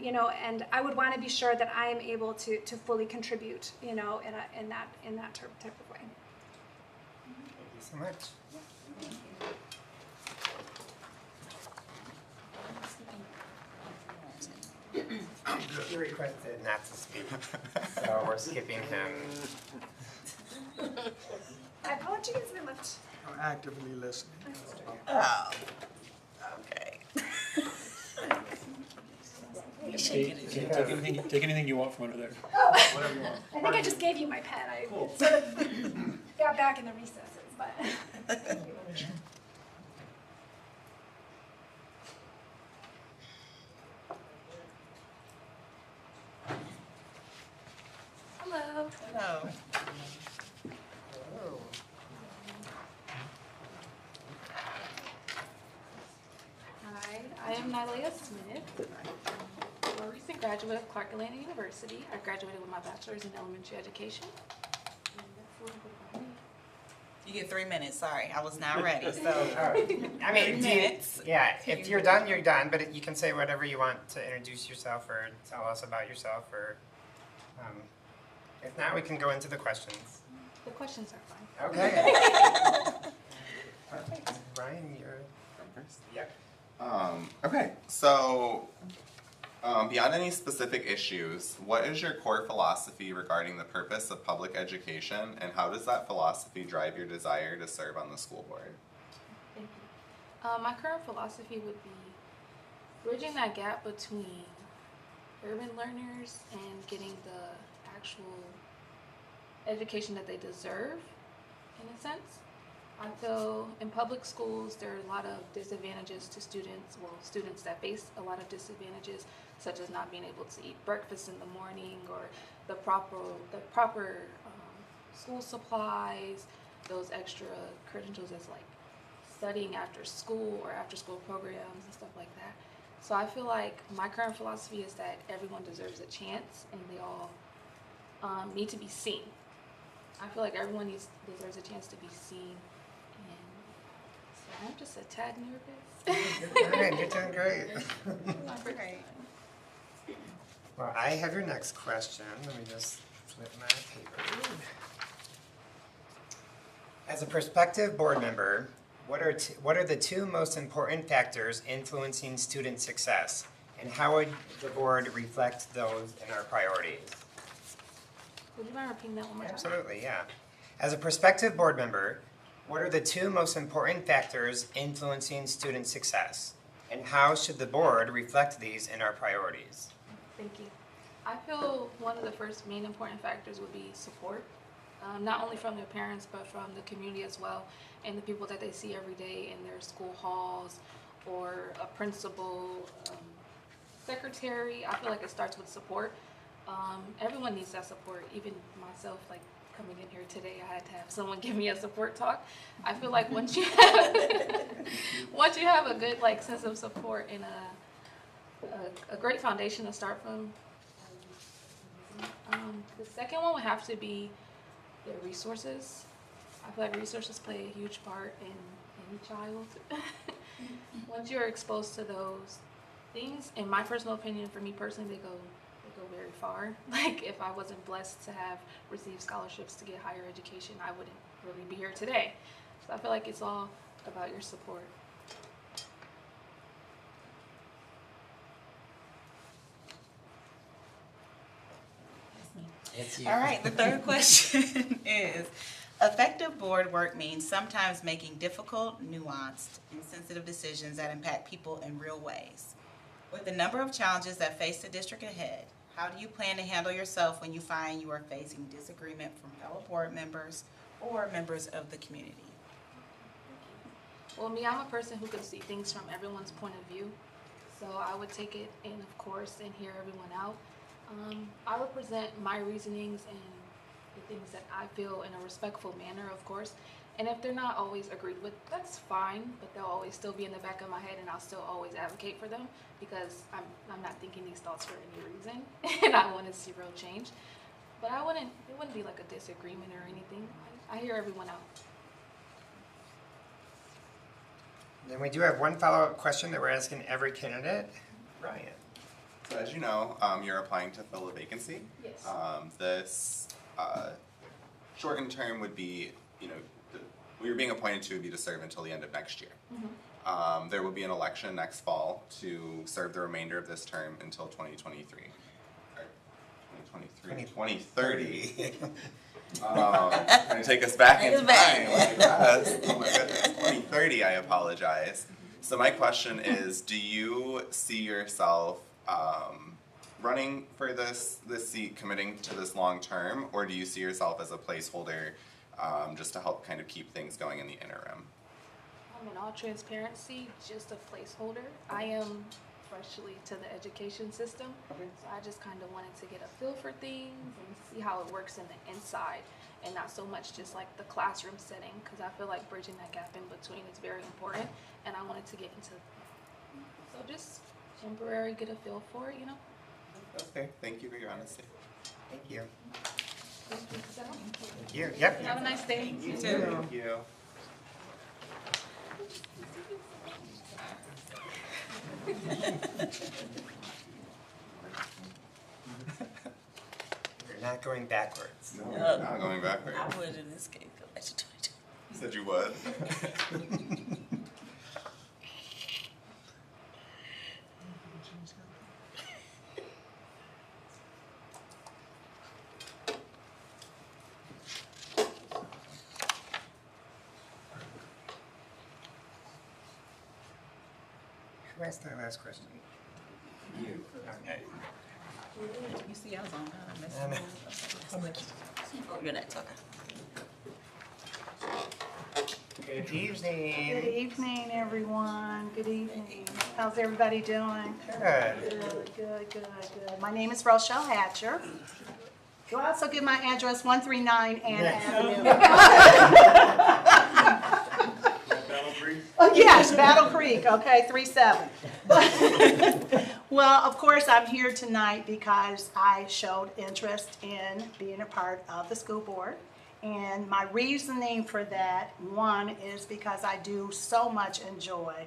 You know, and I would want to be sure that I am able to fully contribute. You know, in that type of way. So much. He requested not to speak, so we're skipping him. I apologize, I left. I'm actively listening. Oh, okay. Take anything you want from under there. Oh, I think I just gave you my pen. I sort of got back in the recesses, but. Hello. Hello. Hi, I am Nylia Smith. I'm a recent graduate of Clark Atlanta University. I graduated with my bachelor's in elementary education. And that's a little bit about me. You get 3 minutes, sorry, I was not ready, so. I mean, 3 minutes. yeah, if you're done, you're done, but you can say whatever you want to introduce yourself or tell us about yourself, or, if not, we can go into the questions. The questions are fine. Okay. Perfect. Ryan, you're First. Yep. Okay, so beyond any specific issues, what is your core philosophy regarding the purpose of public education, and how does that philosophy drive your desire to serve on the school board? Thank you. My current philosophy would be bridging that gap between urban learners and getting the actual education that they deserve, in a sense. I feel in public schools there are a lot of disadvantages to students, well, students that face a lot of disadvantages, such as not being able to eat breakfast in the morning, or the proper school supplies, those extra credentials as like studying after school or after school programs and stuff like that. So I feel like my current philosophy is that everyone deserves a chance and they all need to be seen. I feel like everyone deserves a chance to be seen. I'm just a tad nervous. You're fine, you're doing great. Great. Well, I have your next question. Let me just flip my paper. As a prospective board member, what are the two most important factors influencing student success? And how would the board reflect those in our priorities? Would you mind repeating that one more time? Absolutely, yeah. As a prospective board member, what are the two most important factors influencing student success? And how should the board reflect these in our priorities? Thank you. I feel one of the first main important factors would be support, not only from their parents, but from the community as well, and the people that they see every day in their school halls, or a principal, secretary. I feel like it starts with support. Everyone needs that support, even myself, like, coming in here today, I had to have someone give me a support talk. I feel like once you have a good like sense of support and a great foundation to start from. The second one would have to be their resources. I feel like resources play a huge part in any child. Once you're exposed to those things, in my personal opinion, for me personally, they go very far. Like, if I wasn't blessed to have received scholarships to get higher education, I wouldn't really be here today. So I feel like it's all about your support. It's you. All right, the third question is, effective board work means sometimes making difficult, nuanced, and sensitive decisions that impact people in real ways. With the number of challenges that face the district ahead, how do you plan to handle yourself when you find you are facing disagreement from fellow board members or members of the community? Well, me, I'm a person who can see things from everyone's point of view. So I would take it in, of course, and hear everyone out. I would present my reasonings and the things that I feel in a respectful manner, of course. And if they're not always agreed with, that's fine, but they'll always still be in the back of my head, and I'll still always advocate for them, because I'm not thinking these thoughts for any reason, and I want to see real change. But it wouldn't be like a disagreement or anything. I hear everyone out. Then we do have one follow-up question that we're asking every candidate. Ryan. So as you know, you're applying to fill a vacancy. Yes. This shortened term would be, what you're being appointed to would be to serve until the end of next year. Mm-hmm. There will be an election next fall to serve the remainder of this term until 2023. Or 2030. Trying to take us back in Take us back. time. Yes. Oh my goodness. 2030, I apologize. So my question is, do you see yourself running for this seat, committing to this long term, or do you see yourself as a placeholder just to help kind of keep things going in the interim? In all transparency, just a placeholder. I am freshly to the education system, so I just kind of wanted to get a feel for things and see how it works in the inside, and not so much just like the classroom setting, because I feel like bridging that gap in between is very important, and I wanted to get into, so just temporary, get a feel for it, you know. Okay, thank you for your honesty. Thank you. Thank you. Thank you. Yep. Have a nice day. You too. Thank you. We're not going backwards. No, we're not going backwards. I would in this case go back to 22. You said you would. Who asked that last question? You. Okay. You see, I was on. You're next, okay. Good evening. Good evening, everyone. Good evening. How's everybody doing? Good. Good. My name is Rochelle Hatcher. Do I also give my address 139 Ann Avenue? Battle Creek? Oh, yes, Battle Creek, okay, 37. Well, of course, I'm here tonight because I showed interest in being a part of the school board. And my reasoning for that, one, is because I do so much enjoy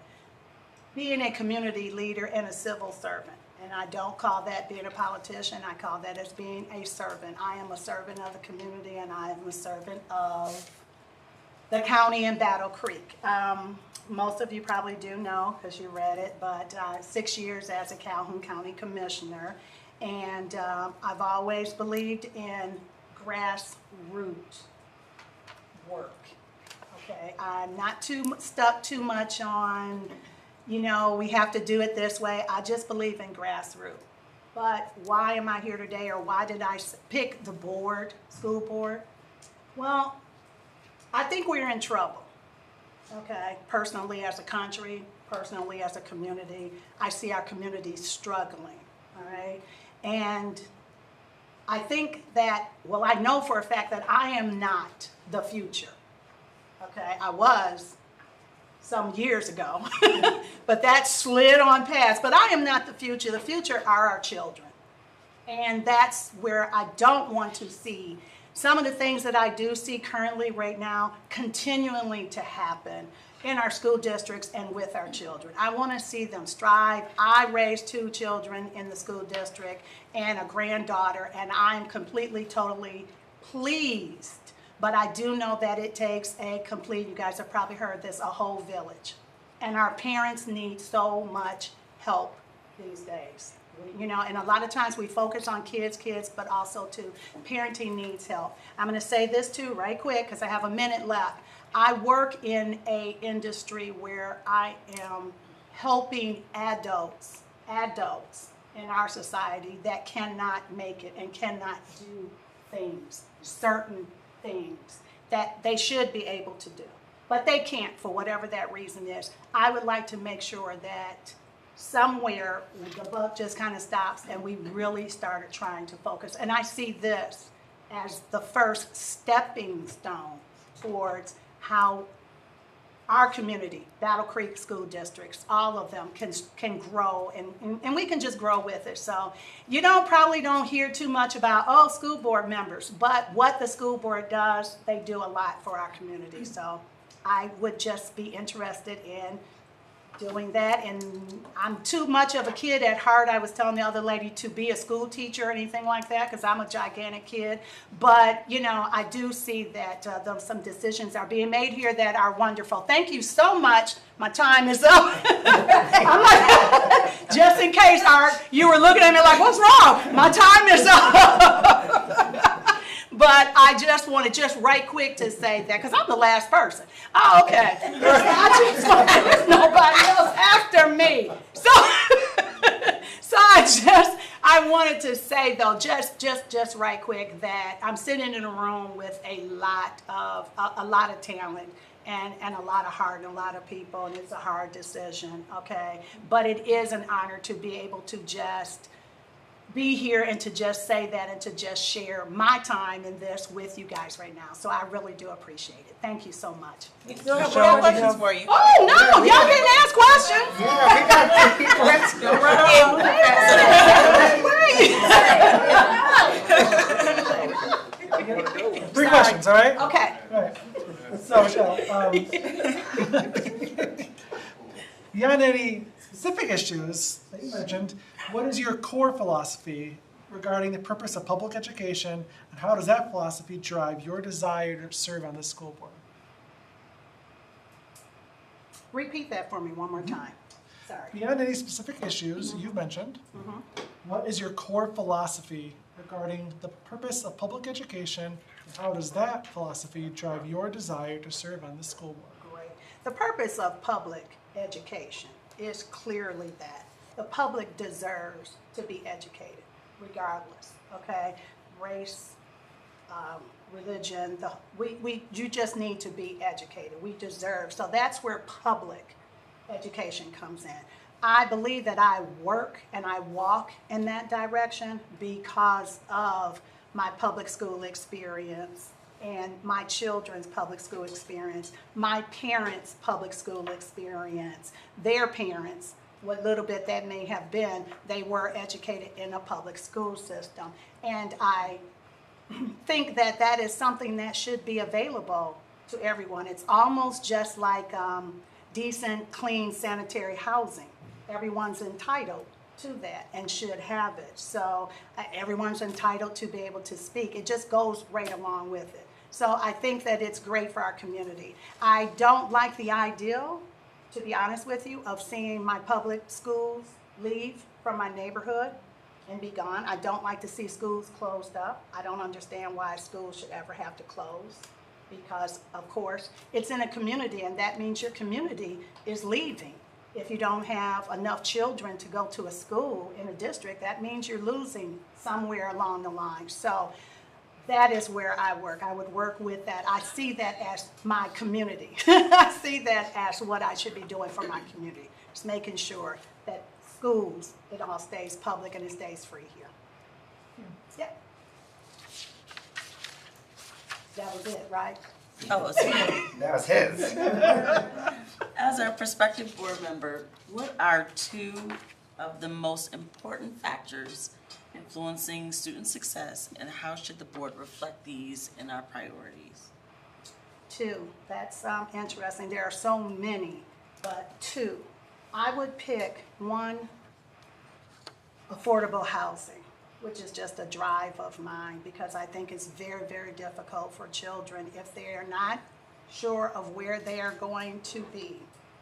being a community leader and a civil servant. And I don't call that being a politician, I call that as being a servant. I am a servant of the community, and I am a servant of the county in Battle Creek. Most of you probably do know because you read it, but 6 years as a Calhoun County Commissioner. And I've always believed in grassroots work. Okay, I'm not stuck too much on, you know, we have to do it this way. I just believe in grassroots. But why am I here today, or why did I pick the board, school board? Well, I think we're in trouble. Okay, personally as a country, personally as a community, I see our community struggling, all right? And I think that, well, I know for a fact that I am not the future, okay? I was some years ago, but that slid on past. But I am not the future. The future are our children. And that's where I don't want to see some of the things that I do see currently right now continually to happen in our school districts and with our children. I want to see them strive. I raised 2 children in the school district and a granddaughter, and I'm completely, totally pleased. But I do know that it takes a complete, you guys have probably heard this, a whole village. And our parents need so much help these days. You know, and a lot of times we focus on kids, but also too, parenting needs help. I'm going to say this too right quick because I have a minute left. I work in a industry where I am helping adults in our society that cannot make it and cannot do things, certain things that they should be able to do. But they can't for whatever that reason is. I would like to make sure that somewhere the buck just kind of stops and we really started trying to focus. And I see this as the first stepping stone towards how our community, Battle Creek school districts, all of them can grow and we can just grow with it. So you probably don't hear too much about, school board members, but what the school board does, they do a lot for our community. So I would just be interested in doing that, and I'm too much of a kid at heart. I was telling the other lady to be a school teacher or anything like that because I'm a gigantic kid. But, I do see that some decisions are being made here that are wonderful. Thank you so much. My time is up. I'm like, just in case, Art, you were looking at me like, what's wrong? My time is up. But I just want to just right quick to say that, because I'm the last person. Oh, okay. I just want there's nobody else after me. So I wanted to say though, just right quick that I'm sitting in a room with a lot of talent and a lot of heart and a lot of people, and it's a hard decision, okay? But it is an honor to be able to just be here and to just say that and to just share my time in this with you guys right now. So I really do appreciate it. Thank you so much. We still have more questions for you. Oh, no, y'all didn't ask questions. Yeah, we got people. Let's go right. 3 questions, all right? Okay. All right. So, Michelle, beyond any specific issues that you mentioned, what is your core philosophy regarding the purpose of public education, and how does that philosophy drive your desire to serve on the school board? Repeat that for me one more time. Sorry. Beyond any specific issues you've mentioned, what is your core philosophy regarding the purpose of public education, and how does that philosophy drive your desire to serve on the school board? Great. The purpose of public education is clearly that the public deserves to be educated, regardless, okay? Race, religion, you just need to be educated. We deserve, so that's where public education comes in. I believe that I work and I walk in that direction because of my public school experience and my children's public school experience, my parents' public school experience, their parents, what little bit that may have been, they were educated in a public school system. And I think that that is something that should be available to everyone. It's almost just like decent, clean, sanitary housing. Everyone's entitled to that and should have it. So everyone's entitled to be able to speak. It just goes right along with it. So I think that it's great for our community. I don't like the ideal, to be honest with you, of seeing my public schools leave from my neighborhood and be gone. I don't like to see schools closed up. I don't understand why schools should ever have to close because, of course, it's in a community and that means your community is leaving. If you don't have enough children to go to a school in a district, that means you're losing somewhere along the line. So that is where I work. I would work with that. I see that as my community. I see that as what I should be doing for my community. Just making sure that schools, it all stays public and it stays free here. Yeah. That was it, right? Oh, it's me. That was his. As our prospective board member, what are 2 of the most important factors influencing student success, and how should the board reflect these in our priorities? 2, that's interesting. There are so many, but 2. I would pick 1, affordable housing, which is just a drive of mine because I think it's very, very difficult for children if they are not sure of where they are going to be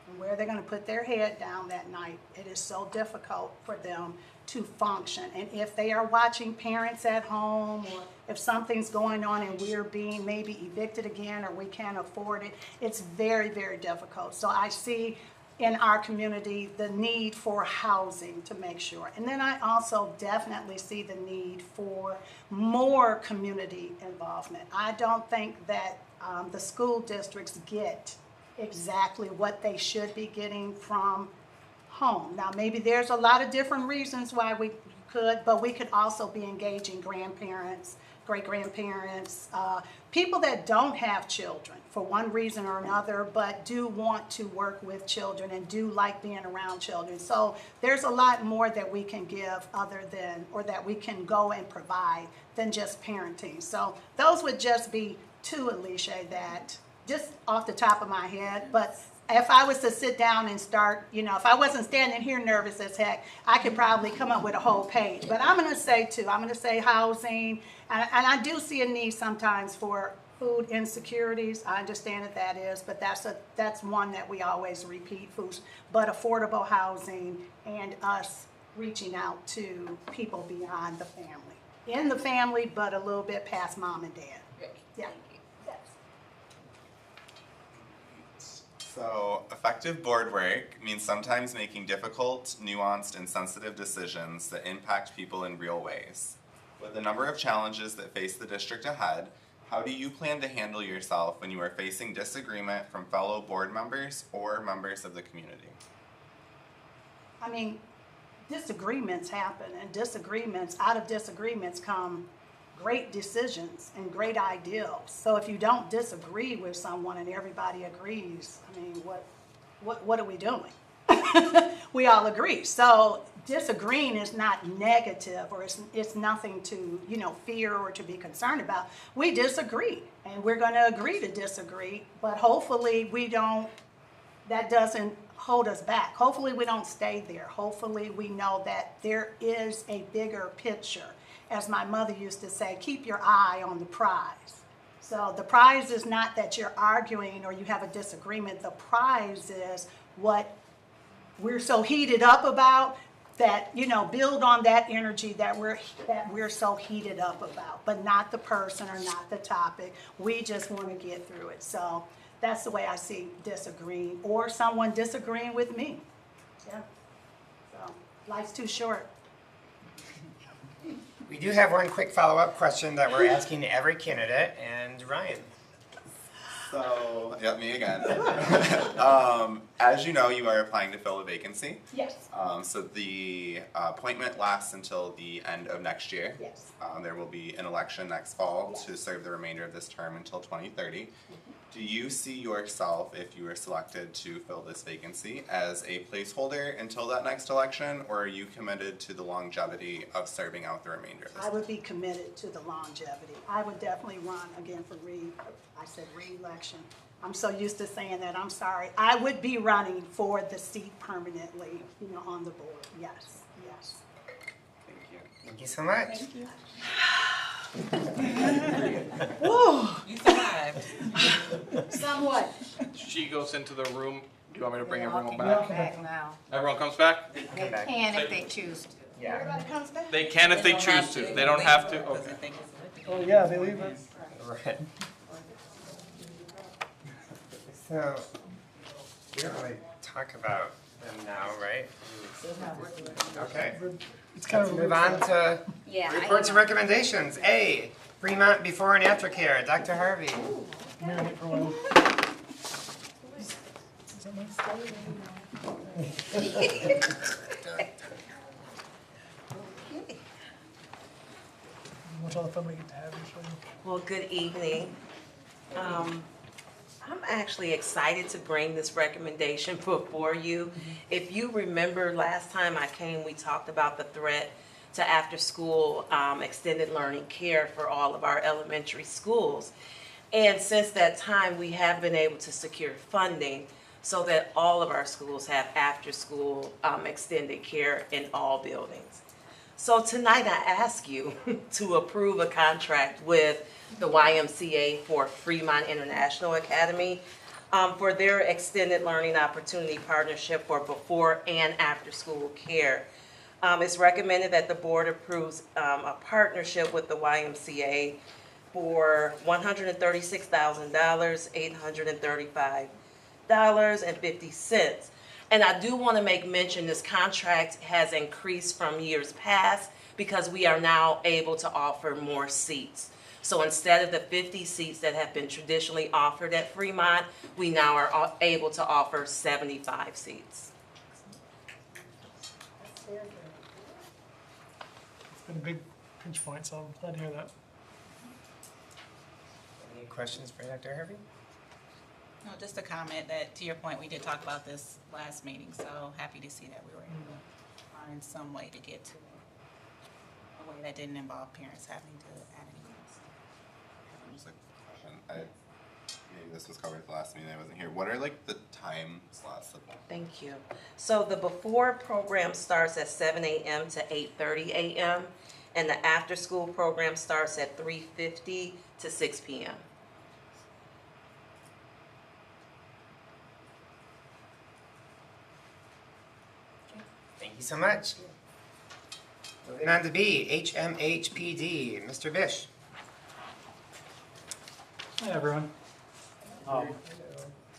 and where they're going to put their head down that night. It is so difficult for them to function. And if they are watching parents at home, or if something's going on and we're being maybe evicted again or we can't afford it, it's very, very difficult. So I see in our community the need for housing to make sure. And then I also definitely see the need for more community involvement. I don't think that the school districts get exactly what they should be getting from home. Now maybe there's a lot of different reasons why we could, but we could also be engaging grandparents, great-grandparents, people that don't have children for one reason or another, but do want to work with children and do like being around children. So there's a lot more that we can give other than, or that we can go and provide than just parenting. So those would just be 2, Alicia, that just off the top of my head. But if I was to sit down and start, if I wasn't standing here nervous as heck, I could probably come up with a whole page. But I'm going to say 2. I'm going to say housing. And I do see a need sometimes for food insecurities. I understand that is, but that's one that we always repeat, foods. But affordable housing and us reaching out to people beyond the family in the family, but a little bit past mom and dad. Yeah. So, effective board work means sometimes making difficult, nuanced, and sensitive decisions that impact people in real ways. With the number of challenges that face the district ahead, how do you plan to handle yourself when you are facing disagreement from fellow board members or members of the community? I mean, disagreements happen, and out of disagreements come great decisions and great ideals. So if you don't disagree with someone and everybody agrees, I mean, what are we doing? We all agree. So disagreeing is not negative, or it's nothing to, fear or to be concerned about. We disagree, and we're going to agree to disagree, but hopefully that doesn't hold us back. Hopefully we don't stay there. Hopefully we know that there is a bigger picture. As my mother used to say, keep your eye on the prize. So the prize is not that you're arguing or you have a disagreement. The prize is what we're so heated up about that, build on that energy that we're so heated up about, but not the person or not the topic. We just want to get through it. So that's the way I see disagreeing, or someone disagreeing with me. Yeah. So life's too short. We do have one quick follow-up question that we're asking every candidate, and Ryan. So, me again. As you know, you are applying to fill a vacancy. Yes. So the appointment lasts until the end of next year. Yes. There will be an election next fall to serve the remainder of this term until 2030. Mm-hmm. Do you see yourself, if you were selected to fill this vacancy, as a placeholder until that next election, or are you committed to the longevity of serving out the remainder of this I would be committed to the longevity. I would definitely run again for re-election. I'm so used to saying that, I'm sorry. I would be running for the seat permanently, on the board. Yes, yes. Thank you. Thank you so much. Thank you. Woo! You survived. Somewhat. She goes into the room. Do you want me to bring everyone Yeah. back? now. Everyone comes back? They can if they choose to. Yeah. Everybody comes back? They can if they don't choose have to. They don't have to? Okay. Oh, yeah, they leave us. Right. So, we don't really talk about them now, right? Okay. It's kind Let's of move on to reports and recommendations. A, Fremont before and after care. Dr. Harvey. marinate for a while. Is that nice? Watch all the fun we get to have usually. Well, good evening. I'm actually excited to bring this recommendation before you. If you remember last time I came, we talked about the threat to after-school extended learning care for all of our elementary schools. And since that time, we have been able to secure funding so that all of our schools have after-school extended care in all buildings. So tonight I ask you to approve a contract with the YMCA for Fremont International Academy for their extended learning opportunity partnership for before and after school care. It's recommended that the board approves a partnership with the YMCA for $136,000, $835.50. And I do want to make mention this contract has increased from years past because we are now able to offer more seats. So instead of the 50 seats that have been traditionally offered at Fremont, we now are able to offer 75 seats. It's been a big pinch point, so I'm glad to hear that. Any questions for Dr. Harvey? No, just a comment that, to your point, we did talk about this last meeting, so happy to see that we were able to find some way to get to a way that didn't involve parents having to add any cost. Just a question. Maybe this was covered at the last meeting. I wasn't here. What are like the time slots? Thank you. So the before program starts at 7 a.m. to 8:30 a.m. and the after school program starts at 3:50 to 6 p.m. Thank you so much. Moving on to B, HMHPD, Mr. Bish. Hi, everyone.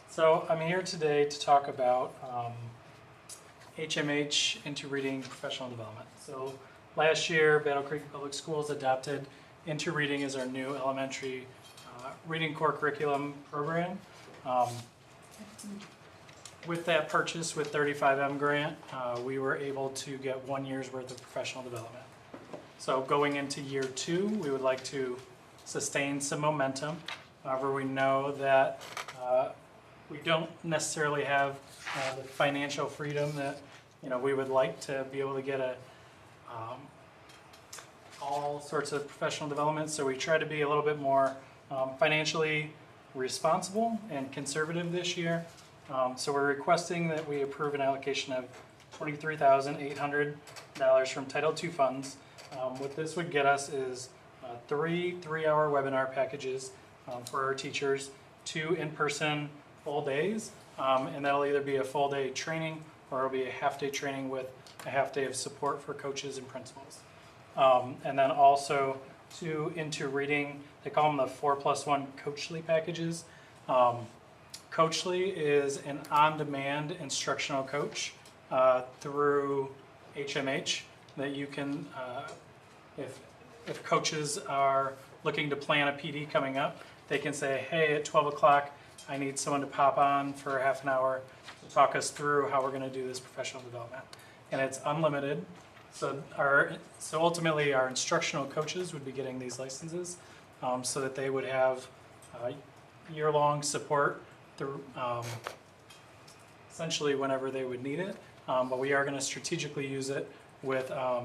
So I'm here today to talk about HMH into reading professional development. So last year, Battle Creek Public Schools adopted Into Reading as our new elementary reading core curriculum program. With that purchase with 35M grant, we were able to get 1 year's worth of professional development. So going into year 2, we would like to sustain some momentum. However, we know that we don't necessarily have the financial freedom that we would like to be able to get all sorts of professional development. So we try to be a little bit more financially responsible and conservative this year. So we're requesting that we approve an allocation of $23,800 from Title II funds. What this would get us is 3 3-hour webinar packages for our teachers, 2 in-person full days, and that'll either be a full day training or it'll be a half-day training with a half-day of support for coaches and principals. And then also 2 Into Reading, they call them the 4+1 Coachly packages. Coachly is an on-demand instructional coach through HMH that you can, if coaches are looking to plan a PD coming up, they can say, hey, at 12 o'clock, I need someone to pop on for half an hour to talk us through how we're going to do this professional development. And it's unlimited. So ultimately, our instructional coaches would be getting these licenses so that they would have year-long support through essentially whenever they would need it. But we are going to strategically use it with our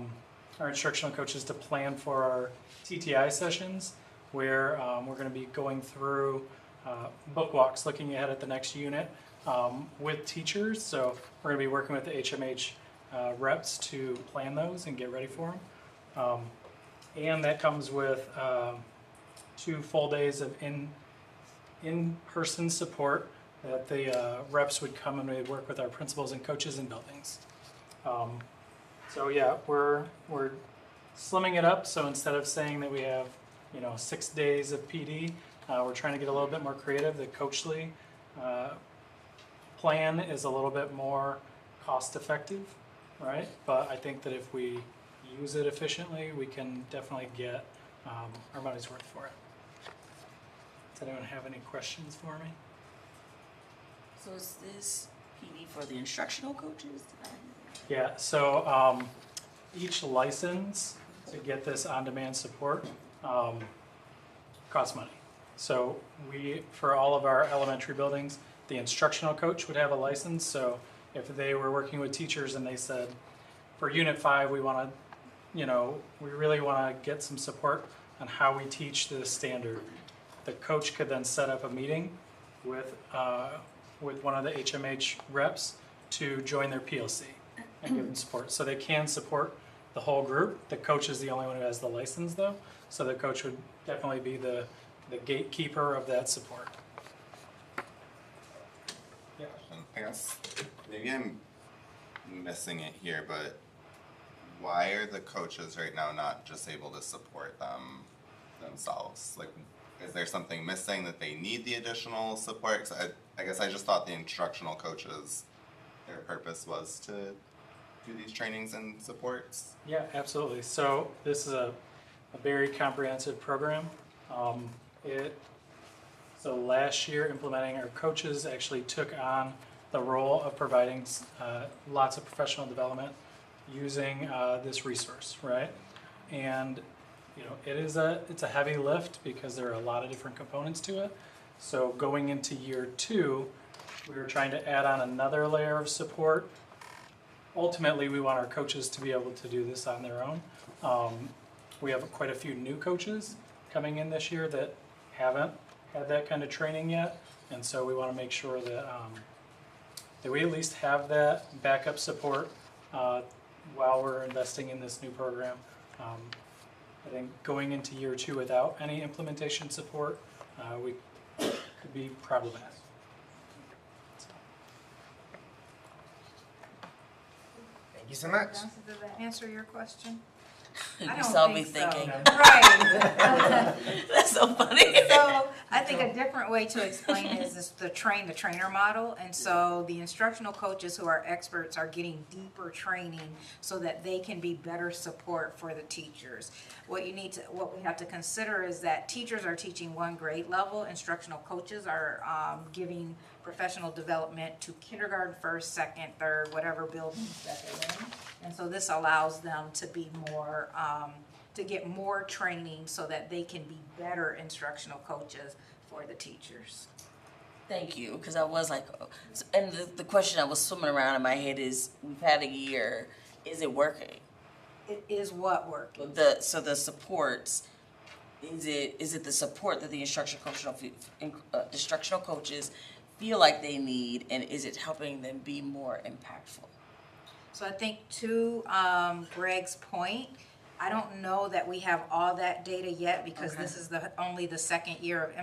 instructional coaches to plan for our TTI sessions where we're going to be going through book walks, looking ahead at the next unit with teachers. So we're going to be working with the HMH reps to plan those and get ready for them. And that comes with 2 full days of in-person support that the reps would come and they'd work with our principals and coaches in buildings. So yeah, we're slimming it up. So instead of saying that we have 6 days of PD, we're trying to get a little bit more creative. The Coachly plan is a little bit more cost effective, right? But I think that if we use it efficiently, we can definitely get our money's worth for it. Does anyone have any questions for me? So is this PD for the instructional coaches? Yeah, so each license to get this on-demand support costs money. So for all of our elementary buildings, the instructional coach would have a license. So if they were working with teachers and they said, for Unit 5, we want to, we really want to get some support on how we teach the standard, the coach could then set up a meeting with one of the HMH reps to join their PLC and give them support. So they can support the whole group. The coach is the only one who has the license though. So the coach would definitely be the gatekeeper of that support. Yeah. I guess maybe I'm missing it here, but why are the coaches right now not just able to support them themselves? Like, is there something missing that they need the additional support? 'Cause I guess I just thought the instructional coaches, their purpose was to do these trainings and supports. Yeah, absolutely. So this is a very comprehensive program. So last year, implementing, our coaches actually took on the role of providing lots of professional development using this resource, right? And it's a heavy lift because there are a lot of different components to it. So going into year 2, we were trying to add on another layer of support. Ultimately, we want our coaches to be able to do this on their own. We have quite a few new coaches coming in this year that haven't had that kind of training yet, and so we want to make sure that that we at least have that backup support while we're investing in this new program. I think going into year 2 without any implementation support, we could be problematic. Thank you so much. Did that answer your question? You saw me thinking. Right. That's so funny. So I think a different way to explain it is the trainer model. And so the instructional coaches who are experts are getting deeper training so that they can be better support for the teachers. What we have to consider is that teachers are teaching one grade level, instructional coaches are giving professional development to kindergarten, first, second, third, whatever buildings that they're in. And so this allows them to be more, to get more training so that they can be better instructional coaches for the teachers. Thank you, because I was like, oh. And the question that was swimming around in my head is, we've had a year, is it working? It is what working? So the supports, is it the support that the instructional coaches feel like they need, and is it helping them be more impactful? So I think to Greg's point, I don't know that we have all that data yet because this is only the second year of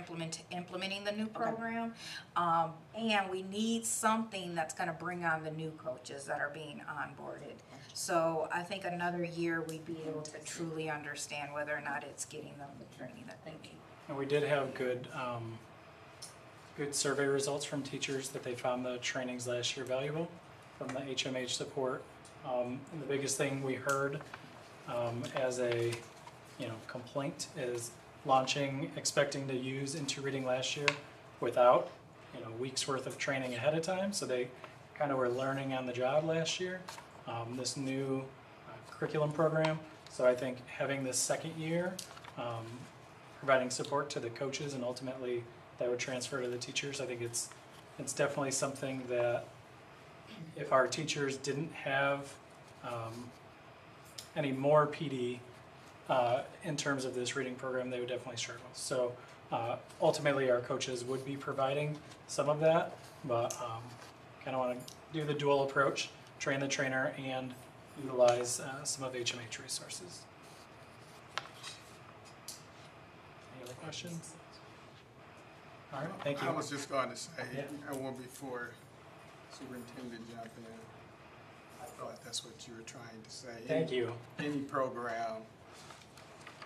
implementing the new program. And we need something that's going to bring on the new coaches that are being onboarded. So I think another year we'd be able to truly understand whether or not it's getting them the training that they need. And we did have good survey results from teachers that they found the trainings last year valuable from the HMH support. And the biggest thing we heard as a complaint is launching, expecting to use Into Reading last year without weeks worth of training ahead of time. So they kind of were learning on the job last year. This new curriculum program. So I think having this second year, providing support to the coaches and ultimately that would transfer to the teachers. I think it's definitely something that if our teachers didn't have any more PD in terms of this reading program, they would definitely struggle. So ultimately our coaches would be providing some of that, but kind of want to do the dual approach, train the trainer and utilize some of HMH resources. Any other questions? All right, thank you. I was just going to say, I won't before Superintendent jump in. I thought that's what you were trying to say. Thank you. Any program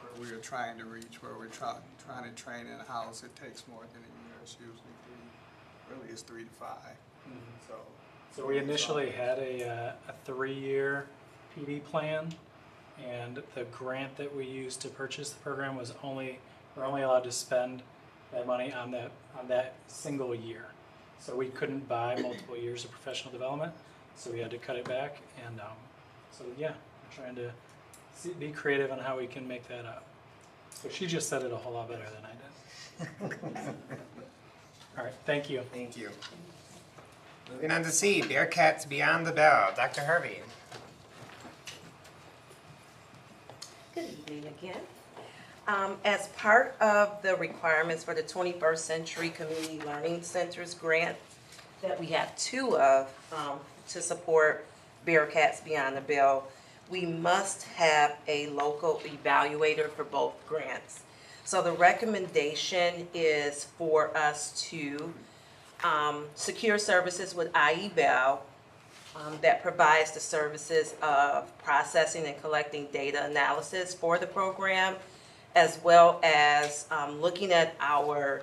where we are trying to reach, where we're trying to train in-house, it takes more than a year. It's usually it's 3 to 5. Mm-hmm. So we initially had a 3-year PD plan, and the grant that we used to purchase the program was we're only allowed to spend that money on that single year. So we couldn't buy multiple years of professional development, so we had to cut it back. And so yeah, we're trying to be creative on how we can make that up. So she just said it a whole lot better than I did. All right, thank you. Thank you. Moving on to C, Bearcats Beyond the Bell. Dr. Harvey. Good evening again. As part of the requirements for the 21st Century Community Learning Centers grant that we have 2 of to support Bearcats Beyond the Bell, we must have a local evaluator for both grants. So the recommendation is for us to secure services with IEVAL that provides the services of processing and collecting data analysis for the program, as well as looking at our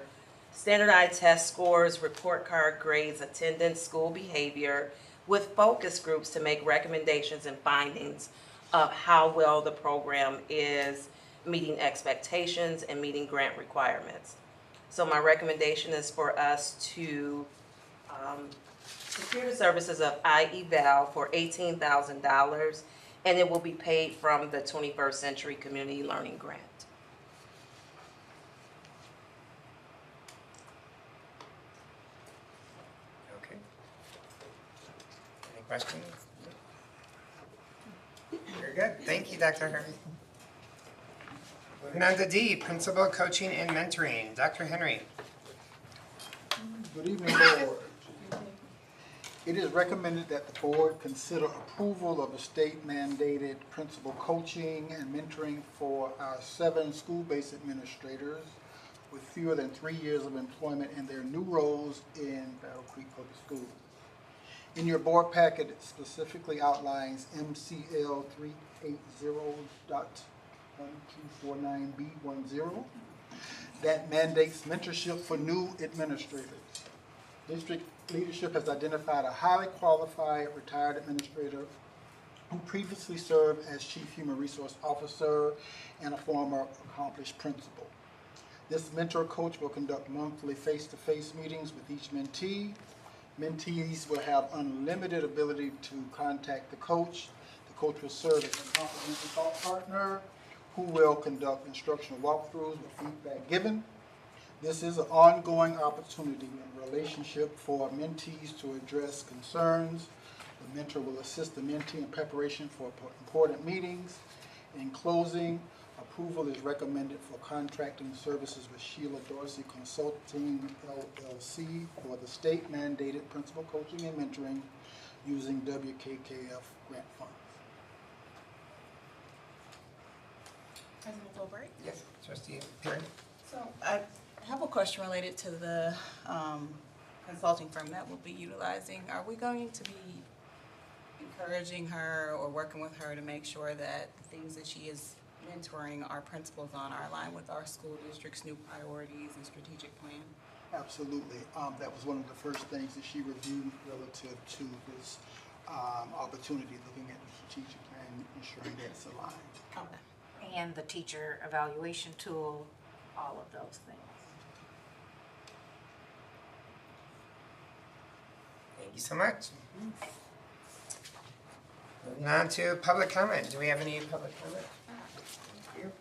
standardized test scores, report card grades, attendance, school behavior, with focus groups to make recommendations and findings of how well the program is meeting expectations and meeting grant requirements. So my recommendation is for us to secure the services of IEVAL for $18,000, and it will be paid from the 21st Century Community Learning Grant. Okay. Any questions? Very good. Thank you, Dr. Harvey. Moving on to D, Principal Coaching and Mentoring. Dr. Henry. Good evening, Board. It is recommended that the Board consider approval of the state-mandated principal coaching and mentoring for our 7 school-based administrators with fewer than 3 years of employment in their new roles in Battle Creek Public Schools. In your board packet, it specifically outlines MCL 380.1 1249B10 that mandates mentorship for new administrators. District leadership has identified a highly qualified retired administrator who previously served as Chief Human Resource Officer and a former accomplished principal. This mentor coach will conduct monthly face-to-face meetings with each mentee. Mentees will have unlimited ability to contact the coach. The coach will serve as a comprehensive thought partner who will conduct instructional walkthroughs with feedback given. This is an ongoing opportunity and relationship for mentees to address concerns. The mentor will assist the mentee in preparation for important meetings. In closing, approval is recommended for contracting services with Sheila Dorsey Consulting LLC for the state mandated principal coaching and mentoring using WKKF grant funds. President Fulbright? Yes, Trustee Perry? So I have a question related to the consulting firm that we'll be utilizing. Are we going to be encouraging her or working with her to make sure that the things that she is mentoring our principals on are aligned with our school district's new priorities and strategic plan? Absolutely. That was one of the first things that she reviewed relative to this opportunity, looking at the strategic plan, ensuring that it's aligned. Okay. And the teacher evaluation tool, all of those things. Thank you so much. Moving on to public comment. Do we have any public comment? Thank you.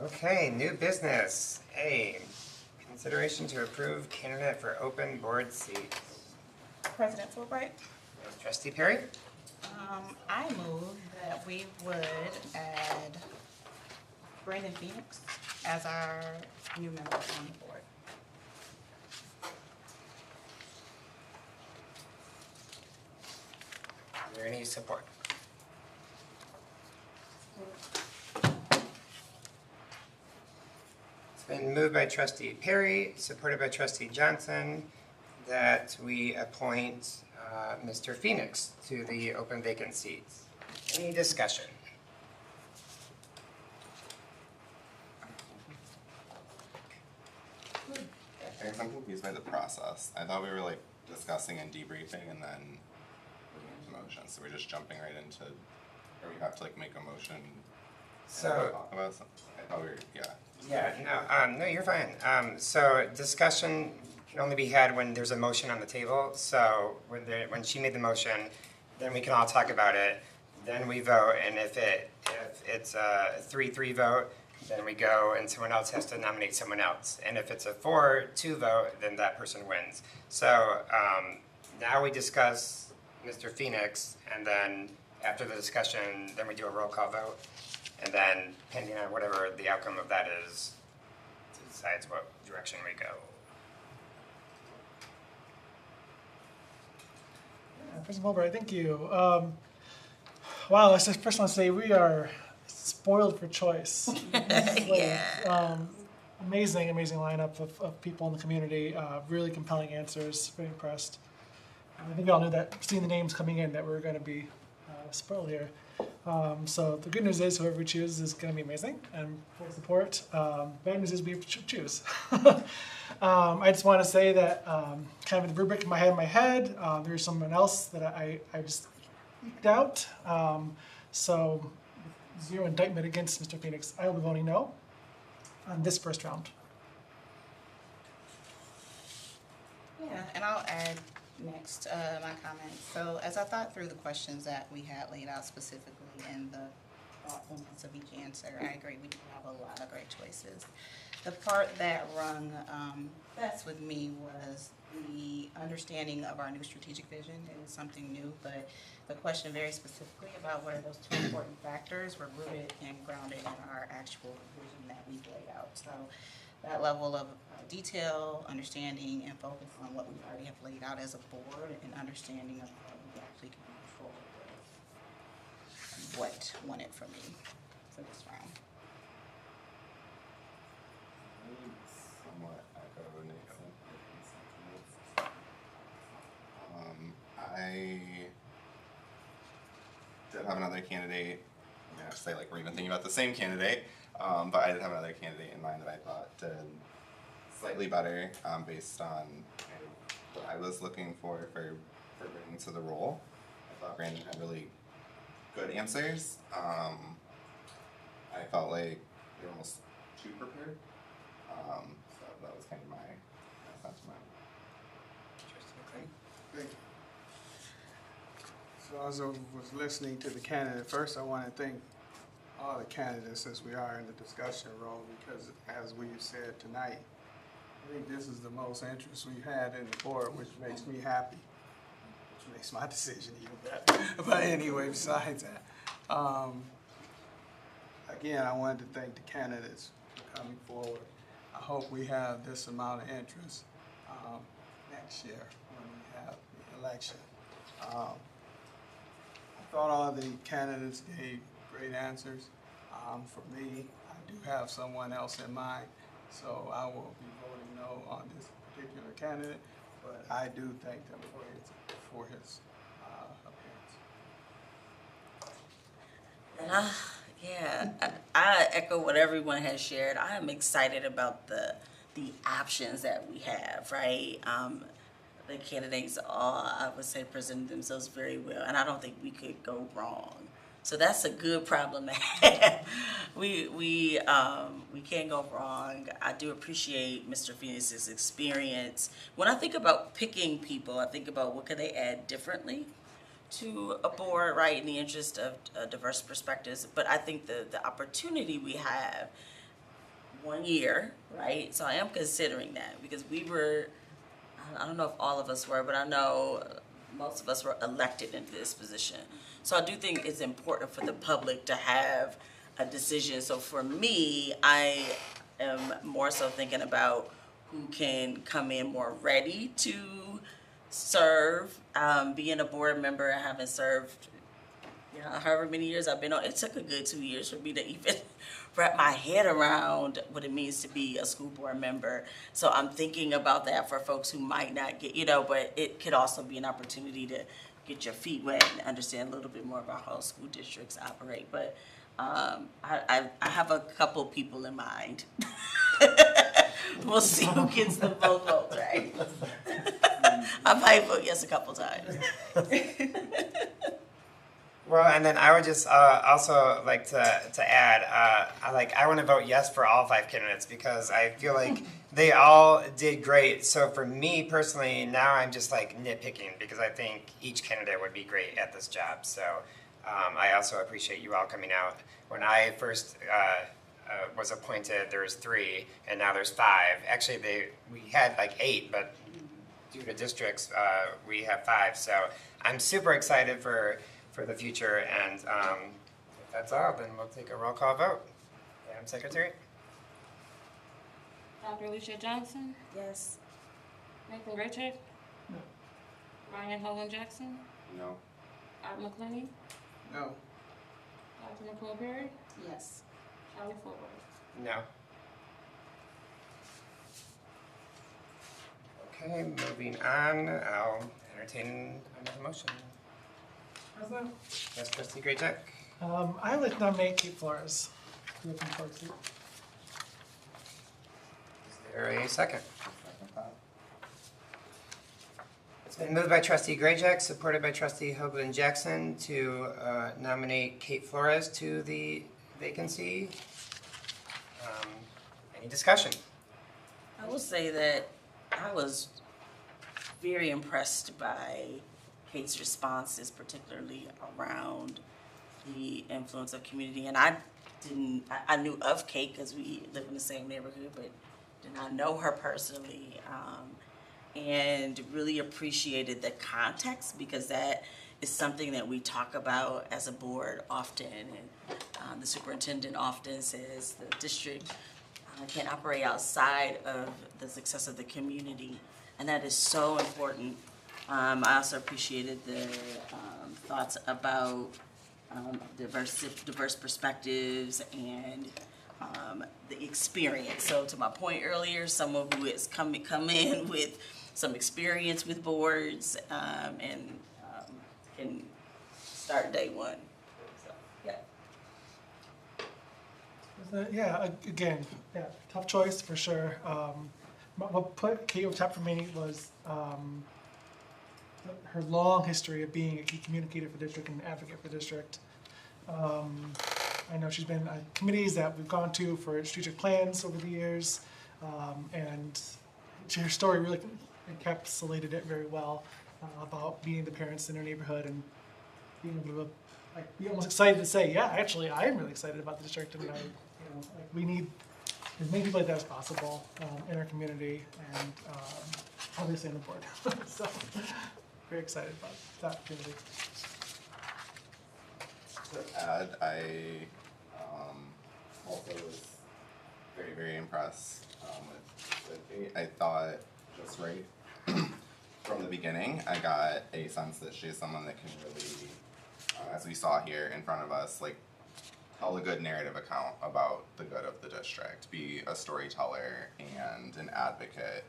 Okay, new business. A, consideration to approve candidate for open board seats. President Fulbright? Trustee Perry? I move that we would add Buren Phoenix as our new member on the board. Is there any support? It's been moved by Trustee Perry, supported by Trustee Johnson, that we appoint Mr. Phoenix to the open vacant seats. Any discussion? I guess I'm confused by the process. I thought we were like discussing and debriefing and then moving into motion. So we're just jumping right into, or we have to like make a motion and So- talk about something. I thought we were, yeah. Yeah, no, you're fine. So discussion can only be had when there's a motion on the table. So when she made the motion, then we can all talk about it. Then we vote, and if it's a 3-3 vote, then we go and someone else has to nominate someone else. And if it's a 4-2 vote, then that person wins. So now we discuss Mr. Phoenix, and then after the discussion, then we do a roll call vote. And then depending on whatever the outcome of that is, decides what direction we go. President Fulbright, thank you. Wow, I first want to say we are spoiled for choice. Amazing lineup of people in the community. Really compelling answers. Very impressed. I think we all knew that, seeing the names coming in, that we were going to be spoiled here. So the good news is whoever we choose is going to be amazing and full support. Bad news is we choose. I just want to say that kind of the rubric in my head, there's someone else that I just eked out. So zero indictment against Mr. Phoenix. I will be voting no on this first round. Yeah, and I'll add next my comments. So as I thought through the questions that we had laid out specifically and the thoughtfulness of each answer, I agree we do have a lot of great choices. The part that rung best with me was the understanding of our new strategic vision. It was something new, but the question very specifically about what are those two important factors were rooted and grounded in our actual vision that we've laid out. So that level of detail, understanding, and focus on what we already have laid out as a board and understanding of what we actually can move forward with. What won it for me for this round. Somewhat echo Nathan. I did have another candidate, you know, not to say like we're even thinking about the same candidate, but I did have another candidate in mind that I thought did slightly better based on kind of what I was looking for bringing to the role. I thought Brandon had really good answers. I felt like they were almost too prepared. So that was kind of my sentiment. Thank you. So as I was listening to the candidate, first I want to thank all the candidates since we are in the discussion role, because as we've said tonight, I think this is the most interest we've had in the board, which makes me happy, which makes my decision even better. But anyway, besides that, again, I wanted to thank the candidates for coming forward. I hope we have this amount of interest next year when we have the election. I thought all the candidates gave great answers. For me, I do have someone else in mind, so I will be voting no on this particular candidate, but I do thank them for his appearance. And I echo what everyone has shared. I am excited about the options that we have, right? The candidates all, I would say, presented themselves very well, and I don't think we could go wrong. So that's a good problem to have. We can't go wrong. I do appreciate Mr. Phoenix's experience. When I think about picking people, I think about what could they add differently to a board, right, in the interest of diverse perspectives. But I think the opportunity we have 1 year, right? So I am considering that, because we were, I don't know if all of us were, but I know most of us were elected into this position. So I do think it's important for the public to have a decision. So for me, I am more so thinking about who can come in more ready to serve, being a board member and having served, you know, however many years I've been on. It took a good 2 years for me to even wrap my head around what it means to be a school board member. So I'm thinking about that for folks who might not get, you know, but it could also be an opportunity to get your feet wet and understand a little bit more about how school districts operate. But I have a couple people in mind. We'll see who gets the most votes, right? I might vote yes a couple times. Well, and then I would just also like to add, I want to vote yes for all 5 candidates, because I feel like they all did great. So for me personally, now I'm just like nitpicking, because I think each candidate would be great at this job. So I also appreciate you all coming out. When I first was appointed, there was 3, and now there's 5. Actually, we had like 8, but due to districts, we have 5. So I'm super excited for the future, and if that's all, then we'll take a roll call vote. Madam Secretary? Dr. Alicia Johnson? Yes. Nathan Richard? No. Ryan Hogan Jackson? No. Art McClenny? No. Dr. Nicole Perry? Yes. Charlie Forward? No. Okay, moving on, I'll entertain another motion. President? Yes, Trustee Graycheck? I would like to nominate Kate Flores. Looking forward to it. Is there a second? It's been moved by Trustee Graycheck, supported by Trustee Hoagland Jackson to nominate Kate Flores to the vacancy. Any discussion? I will say that I was very impressed by Kate's responses, particularly around the influence of community. And I knew of Kate because we live in the same neighborhood, but did not know her personally. And really appreciated the context, because that is something that we talk about as a board often. And the superintendent often says the district can't operate outside of the success of the community. And that is so important. I also appreciated the thoughts about diverse perspectives and the experience. So to my point earlier, someone who has come in with some experience with boards and can start day one. So, yeah. Again, tough choice for sure. What put Kate over top for me was her long history of being a key communicator for district and an advocate for district. I know she's been on committees that we've gone to for strategic plans over the years, and her story really encapsulated it very well about meeting the parents in her neighborhood and being able to be almost excited to say, yeah, actually, I am really excited about the district, and we need as many people like that as possible in our community, and obviously on the board. So, very excited about that opportunity. To add, I also was very, very impressed with Kate. I thought just right from the beginning, I got a sense that she's someone that can really, as we saw here in front of us, tell a good narrative account about the good of the district, be a storyteller and an advocate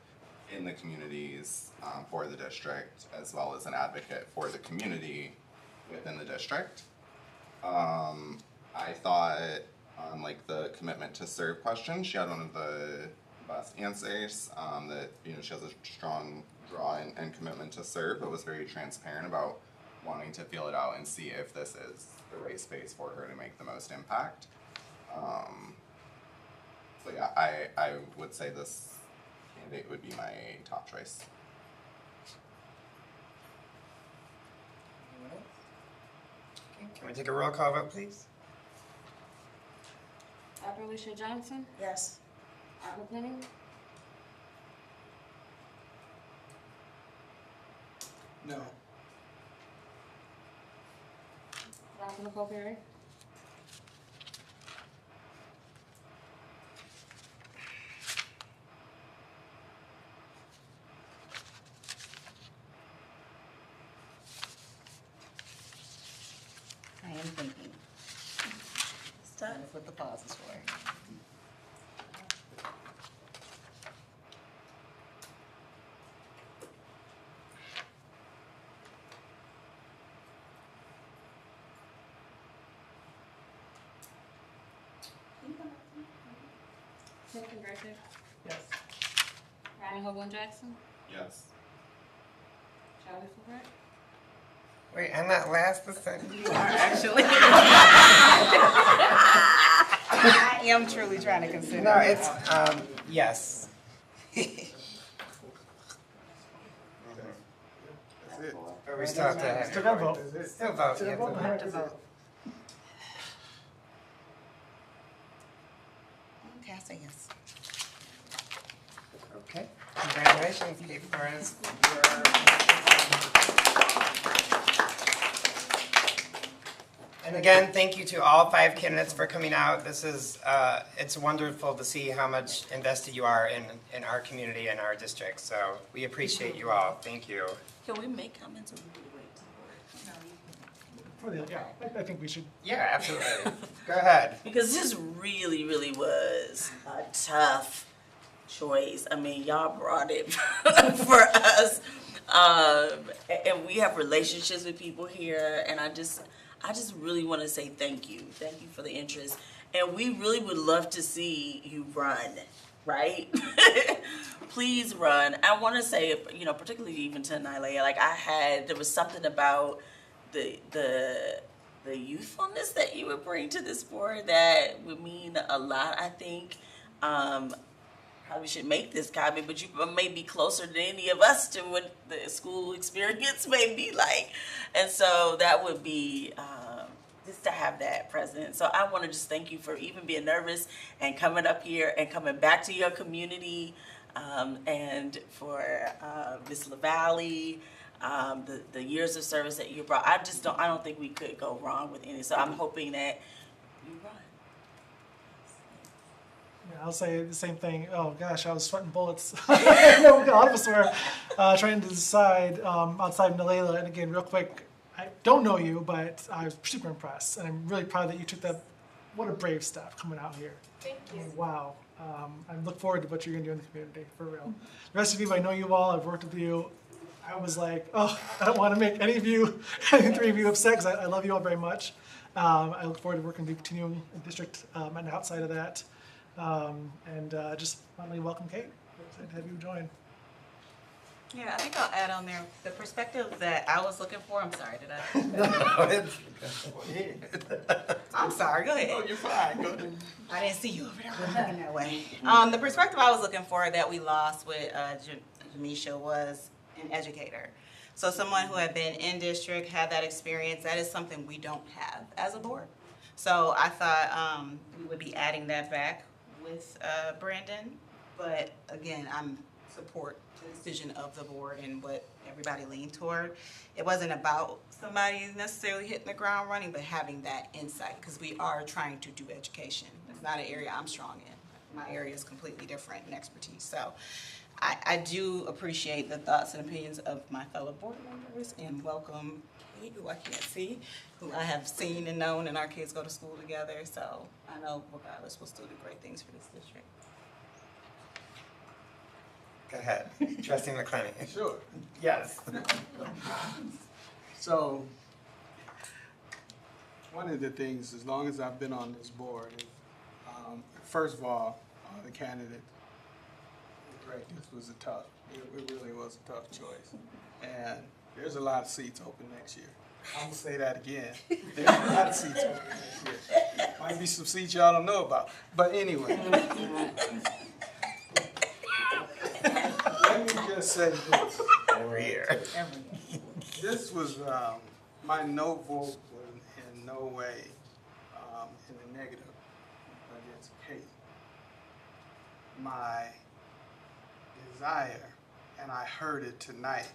in the communities for the district, as well as an advocate for the community within the district. I thought the commitment to serve question, she had one of the best answers, that she has a strong draw and commitment to serve, but was very transparent about wanting to feel it out and see if this is the right space for her to make the most impact. So yeah, I would say this candidate would be my top choice. Can we take a roll call vote, please? Dr. Alicia Johnson? Yes. Dr. Penning? No. Dr. Nicole Perry? I am thinking. Start. That's what the pause is for. Cynthia Griffith? Yes. Ryan Hoagland Jackson? Yes. Charlie Fulbright? Wait, I'm not last this time. You are actually. I am truly trying to consider. No, it's, yes. That's it. But we still have to Still gotta vote. Still vote, Still you vote. have to vote. Okay, I say yes. Okay, congratulations, Kate Flores. And again, thank you to all 5 candidates for coming out. This is, it's wonderful to see how much invested you are in our community and our district. So we appreciate you all. Thank you. Can we make comments or we wait? I think we should. Yeah, absolutely. Go ahead. Because this really, really was a tough choice. I mean, y'all brought it for us. And we have relationships with people here, and I just really want to say thank you. Thank you for the interest. And we really would love to see you run, right? Please run. I want to say, particularly even to Nylea, there was something about the youthfulness that you would bring to this board that would mean a lot, I think. Probably should make this comment, but you may be closer than any of us to what the school experience may be like. And so that would be just to have that present. So I want to just thank you for even being nervous and coming up here and coming back to your community, and for Miss LaValle, the years of service that you brought. I don't think we could go wrong with any. So I'm hoping that you run. Yeah, I'll say the same thing. Oh gosh, I was sweating bullets. I know a lot of us were trying to decide outside Nylea. And again, real quick, I don't know you, but I was super impressed, and I'm really proud that you took that. What a brave step coming out here. Thank you. Wow. I look forward to what you're gonna do in the community, for real. The rest of you, I know you all. I've worked with you. I was like, oh, I don't want to make any of you, any 3 of you upset, because I love you all very much. I look forward to working with the continuing district and outside of that. Just finally welcome Kate. We're excited to have you join. Yeah, I think I'll add on there the perspective that I was looking for. I'm sorry, did I? I'm sorry, go ahead. Oh, you're fine, go ahead. I didn't see you over there looking that way. The perspective I was looking for that we lost with Jamisha was an educator. So someone who had been in district, had that experience, that is something we don't have as a board. So I thought we would be adding that back with Brandon. But again, I'm support the decision of the board and what everybody leaned toward. It wasn't about somebody necessarily hitting the ground running, but having that insight, because we are trying to do education. It's not an area I'm strong in. My area is completely different in expertise. So I do appreciate the thoughts and opinions of my fellow board members and welcome Kate, who I can't see, who I have seen and known, and our kids go to school together. So I know regardless we'll still do great things for this district. Go ahead, Trustee McClenny. Sure. Yes. So, one of the things, as long as I've been on this board, is, first of all, the candidate, right, this was a tough, it really was a tough choice. And there's a lot of seats open next year. I'm gonna say that again. There's a lot of seats open next year. Might be some seats y'all don't know about. But anyway. Let me just say this. Every year. This was, my no vote was in no way in the negative against Kate. My desire, and I heard it tonight,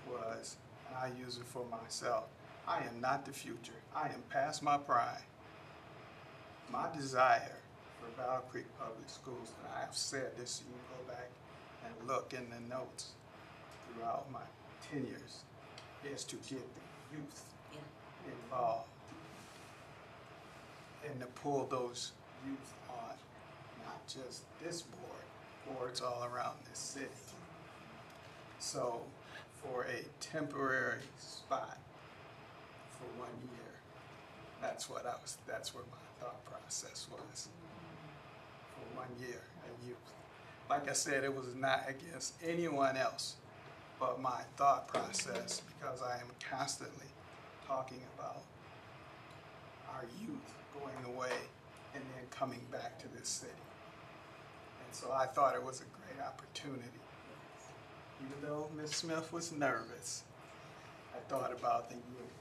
was, and I use it for myself, I am not the future. I am past my prime. My desire for Battle Creek Public Schools, and I have said this, you can go back and look in the notes throughout my tenures, is to get the youth involved and to pull those youth on, not just this board, boards all around this city. So for a temporary spot for 1 year, that's where my thought process was. For 1 year, a youth. Like I said, it was not against anyone else but my thought process, because I am constantly talking about our youth going away and then coming back to this city. And so I thought it was a great opportunity. Even though Ms. Smith was nervous, I thought about the youth.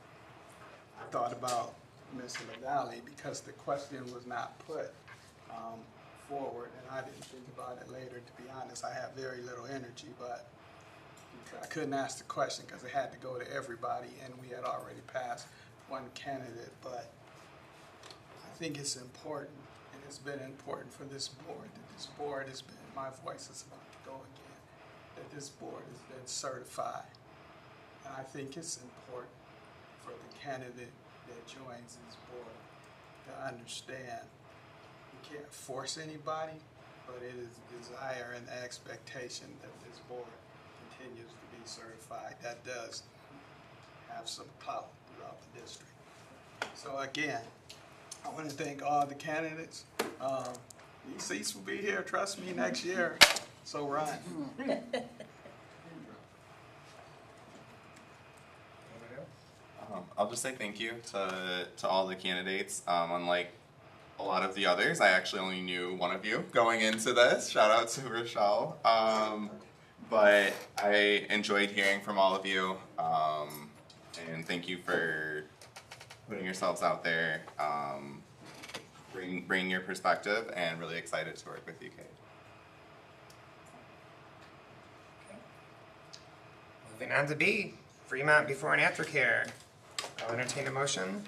I thought about Ms. LaValle, because the question was not put forward, and I didn't think about it later, to be honest. I have very little energy, but I couldn't ask the question because it had to go to everybody, and we had already passed one candidate. But I think it's important, and it's been important for this board, that this board has been, my voice is about to go again, that this board has been certified. And I think it's important for the candidate that joins this board to understand we can't force anybody, but it is the desire and the expectation that this board continues to be certified. That does have some clout throughout the district. So again, I want to thank all the candidates. These seats will be here, trust me, next year. So run. I'll just say thank you to all the candidates. Unlike a lot of the others, I actually only knew one of you going into this. Shout out to Rochelle. But I enjoyed hearing from all of you, and thank you for putting yourselves out there, bringing your perspective, and really excited to work with you, Kate. Moving on to B, Fremont before and after care. I'll entertain a motion.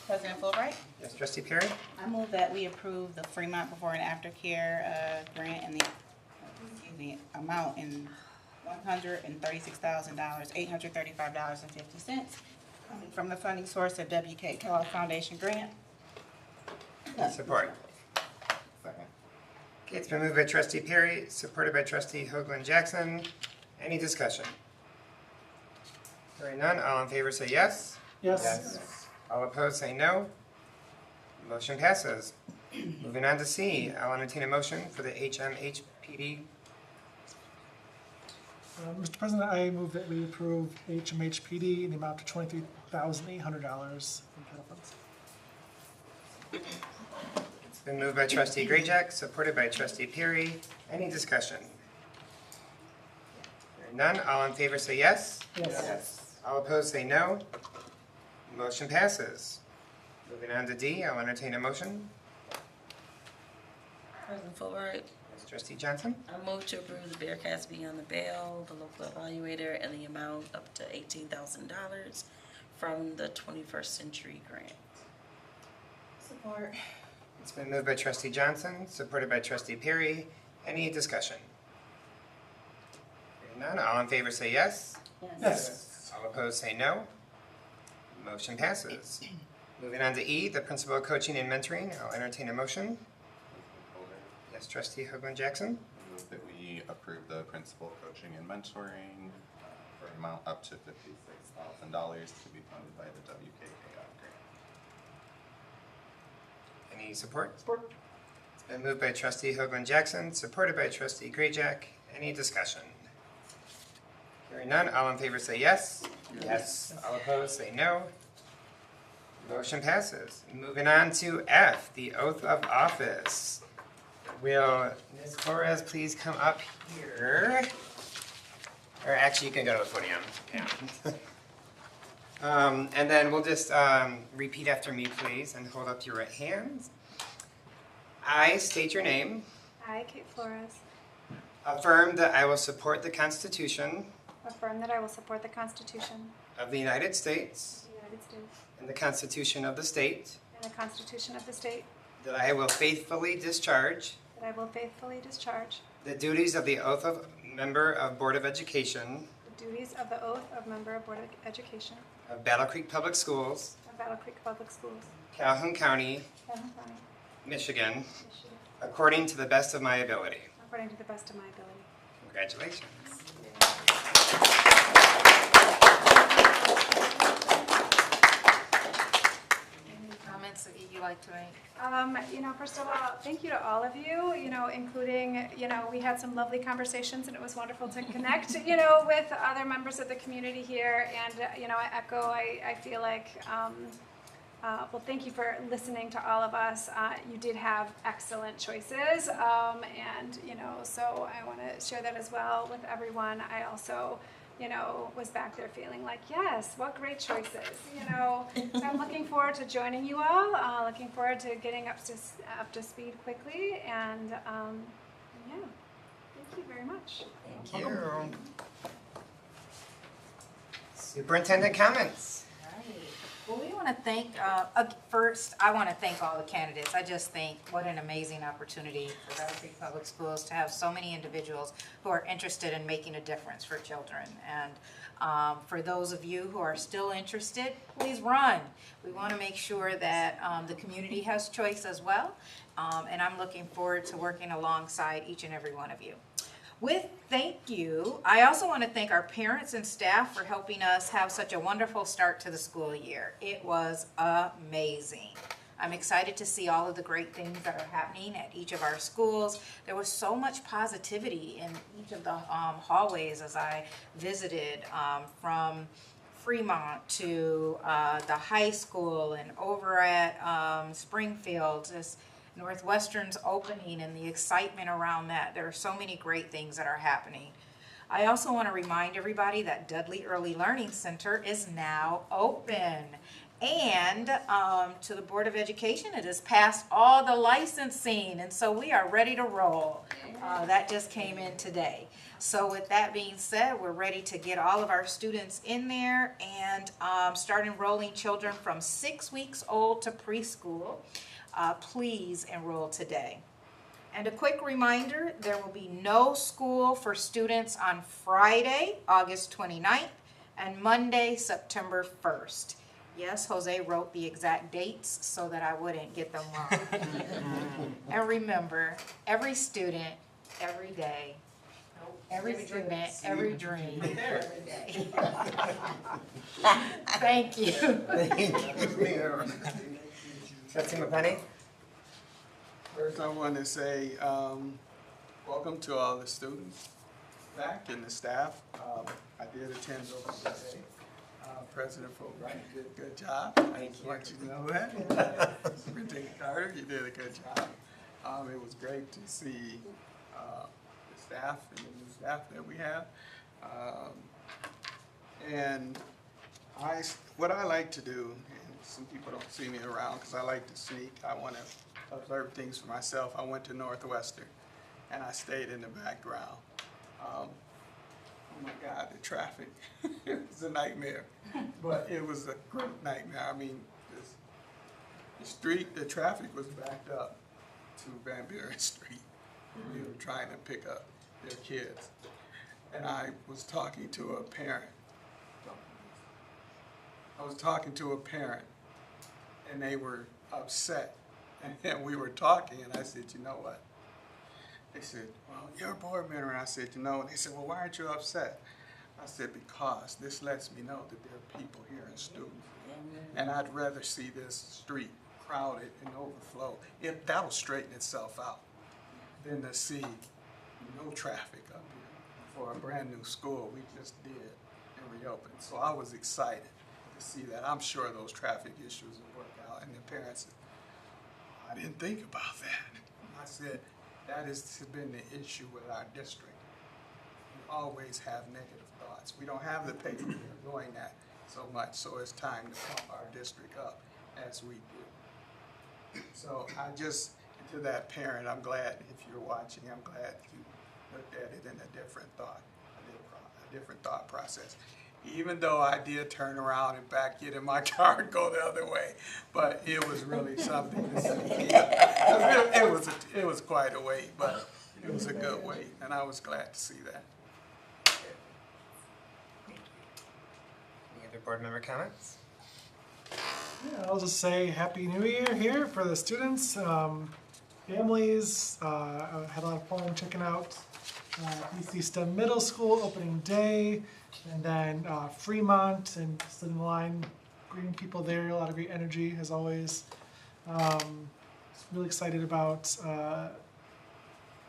President Fulbright? Yes, Trustee Perry? I move that we approve the Fremont Before and After Care grant and the amount in $136,835.50 coming from the funding source of W.K. Kellogg Foundation grant. Support. Second. Okay, it's been moved by Trustee Perry, supported by Trustee Hoagland Jackson. Any discussion? Hearing none, all in favor say yes. Yes. All opposed say no. Motion passes. Moving on to C, I'll entertain a motion for the HMHPD. Mr. President, I move that we approve HMHPD in the amount of $23,800 in federal funds. It's been moved by trustee Grayjack, supported by trustee Perry. Any discussion? Hearing none, all in favor say yes. Yes. All opposed say no. Motion passes. Moving on to D, I'll entertain a motion. President Fulbright, Yes, trustee Johnson. I move to approve the Bearcats Beyond the Bail, the local evaluator, and the amount up to $18,000 from the 21st Century Grant. Support. It's been moved by trustee Johnson, supported by trustee Perry. Any discussion? Hearing none, all in favor say yes. Yes. All opposed say no. Motion passes. Moving on to E, the principal coaching and mentoring. I'll entertain a motion. Yes, trustee Hoagland Jackson. I move that we approve the principal coaching and mentoring for an amount up to $56,000 to be funded by the WKKI grant. Any support? Support. It's been moved by trustee Hoagland Jackson, supported by trustee Grayjack. Any discussion? Hearing none, all in favor say yes. Yes. All opposed say no. Motion passes. Moving on to F, the oath of office. Will Ms. Flores please come up here? Or actually, you can go to the podium. Yeah. And then we'll just repeat after me, please, and hold up your right hands. I state your name. I, Kate Flores, Affirm that I will support the Constitution affirm that I will support the Constitution of the United States of the United States and the Constitution of the state. and the Constitution of the state, That I will faithfully discharge that I will faithfully discharge the duties of the oath of member of Board of Education the duties of the oath of member of Board of Education of Battle Creek Public Schools, of Battle Creek Public Schools, Calhoun County, Calhoun County, Michigan, Michigan, according to the best of my ability. according to the best of my ability. Congratulations. Any comments that you'd like to make? First of all, thank you to all of you, including, we had some lovely conversations and it was wonderful to connect, with other members of the community here. And, I echo, I feel like, well, thank you for listening to all of us. You did have excellent choices. So I want to share that as well with everyone. I also, was back there feeling like, yes, what great choices, So I'm looking forward to joining you all, looking forward to getting up to speed quickly, and yeah, thank you very much. Thank you. Superintendent comments. Well, we want to thank, first, I want to thank all the candidates. I just think what an amazing opportunity for Battle Creek Public Schools to have so many individuals who are interested in making a difference for children. And for those of you who are still interested, please run. We want to make sure that the community has choice as well. And I'm looking forward to working alongside each and every one of you. With thank you, I also want to thank our parents and staff for helping us have such a wonderful start to the school year. It was amazing. I'm excited to see all of the great things that are happening at each of our schools. There was so much positivity in each of the hallways as I visited, from Fremont to the high school and over at Springfield. Just Northwestern's opening and the excitement around that. There are so many great things that are happening. I also want to remind everybody that Dudley Early Learning Center is now open. And to the Board of Education, it has passed all the licensing, and so we are ready to roll. That just came in today. So with that being said, we're ready to get all of our students in there and start enrolling children from 6 weeks old to preschool. Please enroll today. And a quick reminder, there will be no school for students on Friday, August 29th, and Monday, September 1st. Yes, Jose wrote the exact dates so that I wouldn't get them wrong. And remember, every student, every day, nope, Every student, every dream, every day. Thank you. Thank you. Trustee McPenny? First, I want to say welcome to all the students back and the staff. I did attend opening day. President Fulbright did a good job. I just want you to know that. Superintendent Carter, you did a good job. It was great to see the staff and the new staff that we have. And what I like to do, and some people don't see me around because I like to sneak, I want to observe things for myself. I went to Northwestern and I stayed in the background. Oh my God, the traffic, it was a nightmare, but it was a great nightmare. I mean, the traffic was backed up to Van Buren Street. We were trying to pick up their kids. And I was talking to a parent. And they were upset. And then we were talking, and I said, you know what? They said, well, you're a board member. And I said, you know, and they said, well, why aren't you upset? I said, because this lets me know that there are people here and students. And I'd rather see this street crowded and overflow. That'll straighten itself out than to see no traffic up here for a brand new school we just did and reopened. So I was excited to see that. I'm sure those traffic issues will work out. And the parents said, I didn't think about that. And I said, that has been the issue with our district. We always have negative thoughts. We don't have the paper for doing that so much, so it's time to pump our district up as we do. So to that parent, I'm glad, if you're watching, I'm glad you looked at it in a different thought process. Even though I did turn around and get in my car and go the other way, but it was really something to see. It was quite a wait, but it was a good wait, and I was glad to see that. Any other board member comments? Yeah, I'll just say Happy New Year here for the students, families. I had a lot of fun checking out BC STEM Middle School opening day, and then Fremont, and stood in line greeting people there. A lot of great energy as always. Really excited about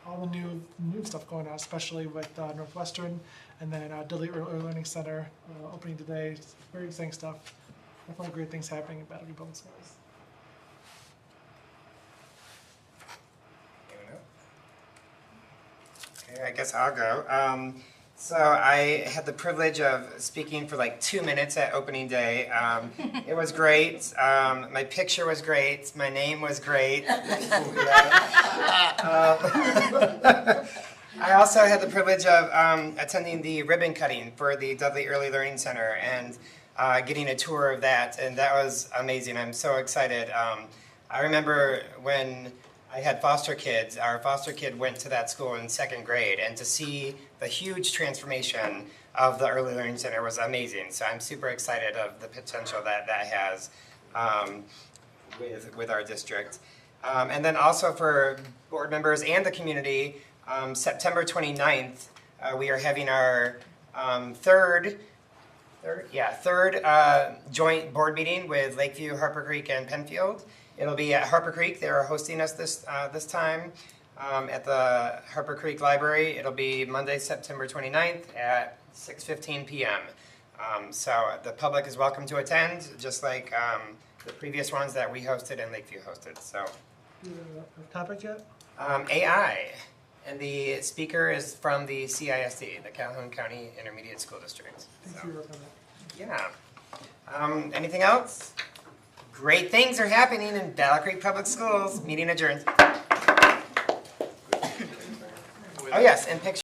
all the new stuff going on, especially with Northwestern, and then Dudley Early Learning Center opening today. It's very exciting stuff. Definitely great things happening in Battle Creek Public Schools. Okay, I guess I'll go. So I had the privilege of speaking for like 2 minutes at opening day. It was great. My picture was great. My name was great. I also had the privilege of attending the ribbon cutting for the Dudley Early Learning Center and getting a tour of that, and that was amazing. I'm so excited. I remember when I had foster kids. Our foster kid went to that school in 2nd grade, and to see the huge transformation of the Early Learning Center was amazing. So I'm super excited of the potential that has with our district. And then also for board members and the community, September 29th, we are having our third joint board meeting with Lakeview, Harper Creek, and Penfield. It'll be at Harper Creek. They're hosting us this time at the Harper Creek Library. It'll be Monday, September 29th at 6:15 p.m. So the public is welcome to attend, just like the previous ones that we hosted and Lakeview hosted. So, Topic yet? AI, and the speaker is from the CISD, the Calhoun County Intermediate School District. Thank So, you for that. yeah. Anything else? Great things are happening in Battle Creek Public Schools. Meeting adjourned. Oh yes, and pictures.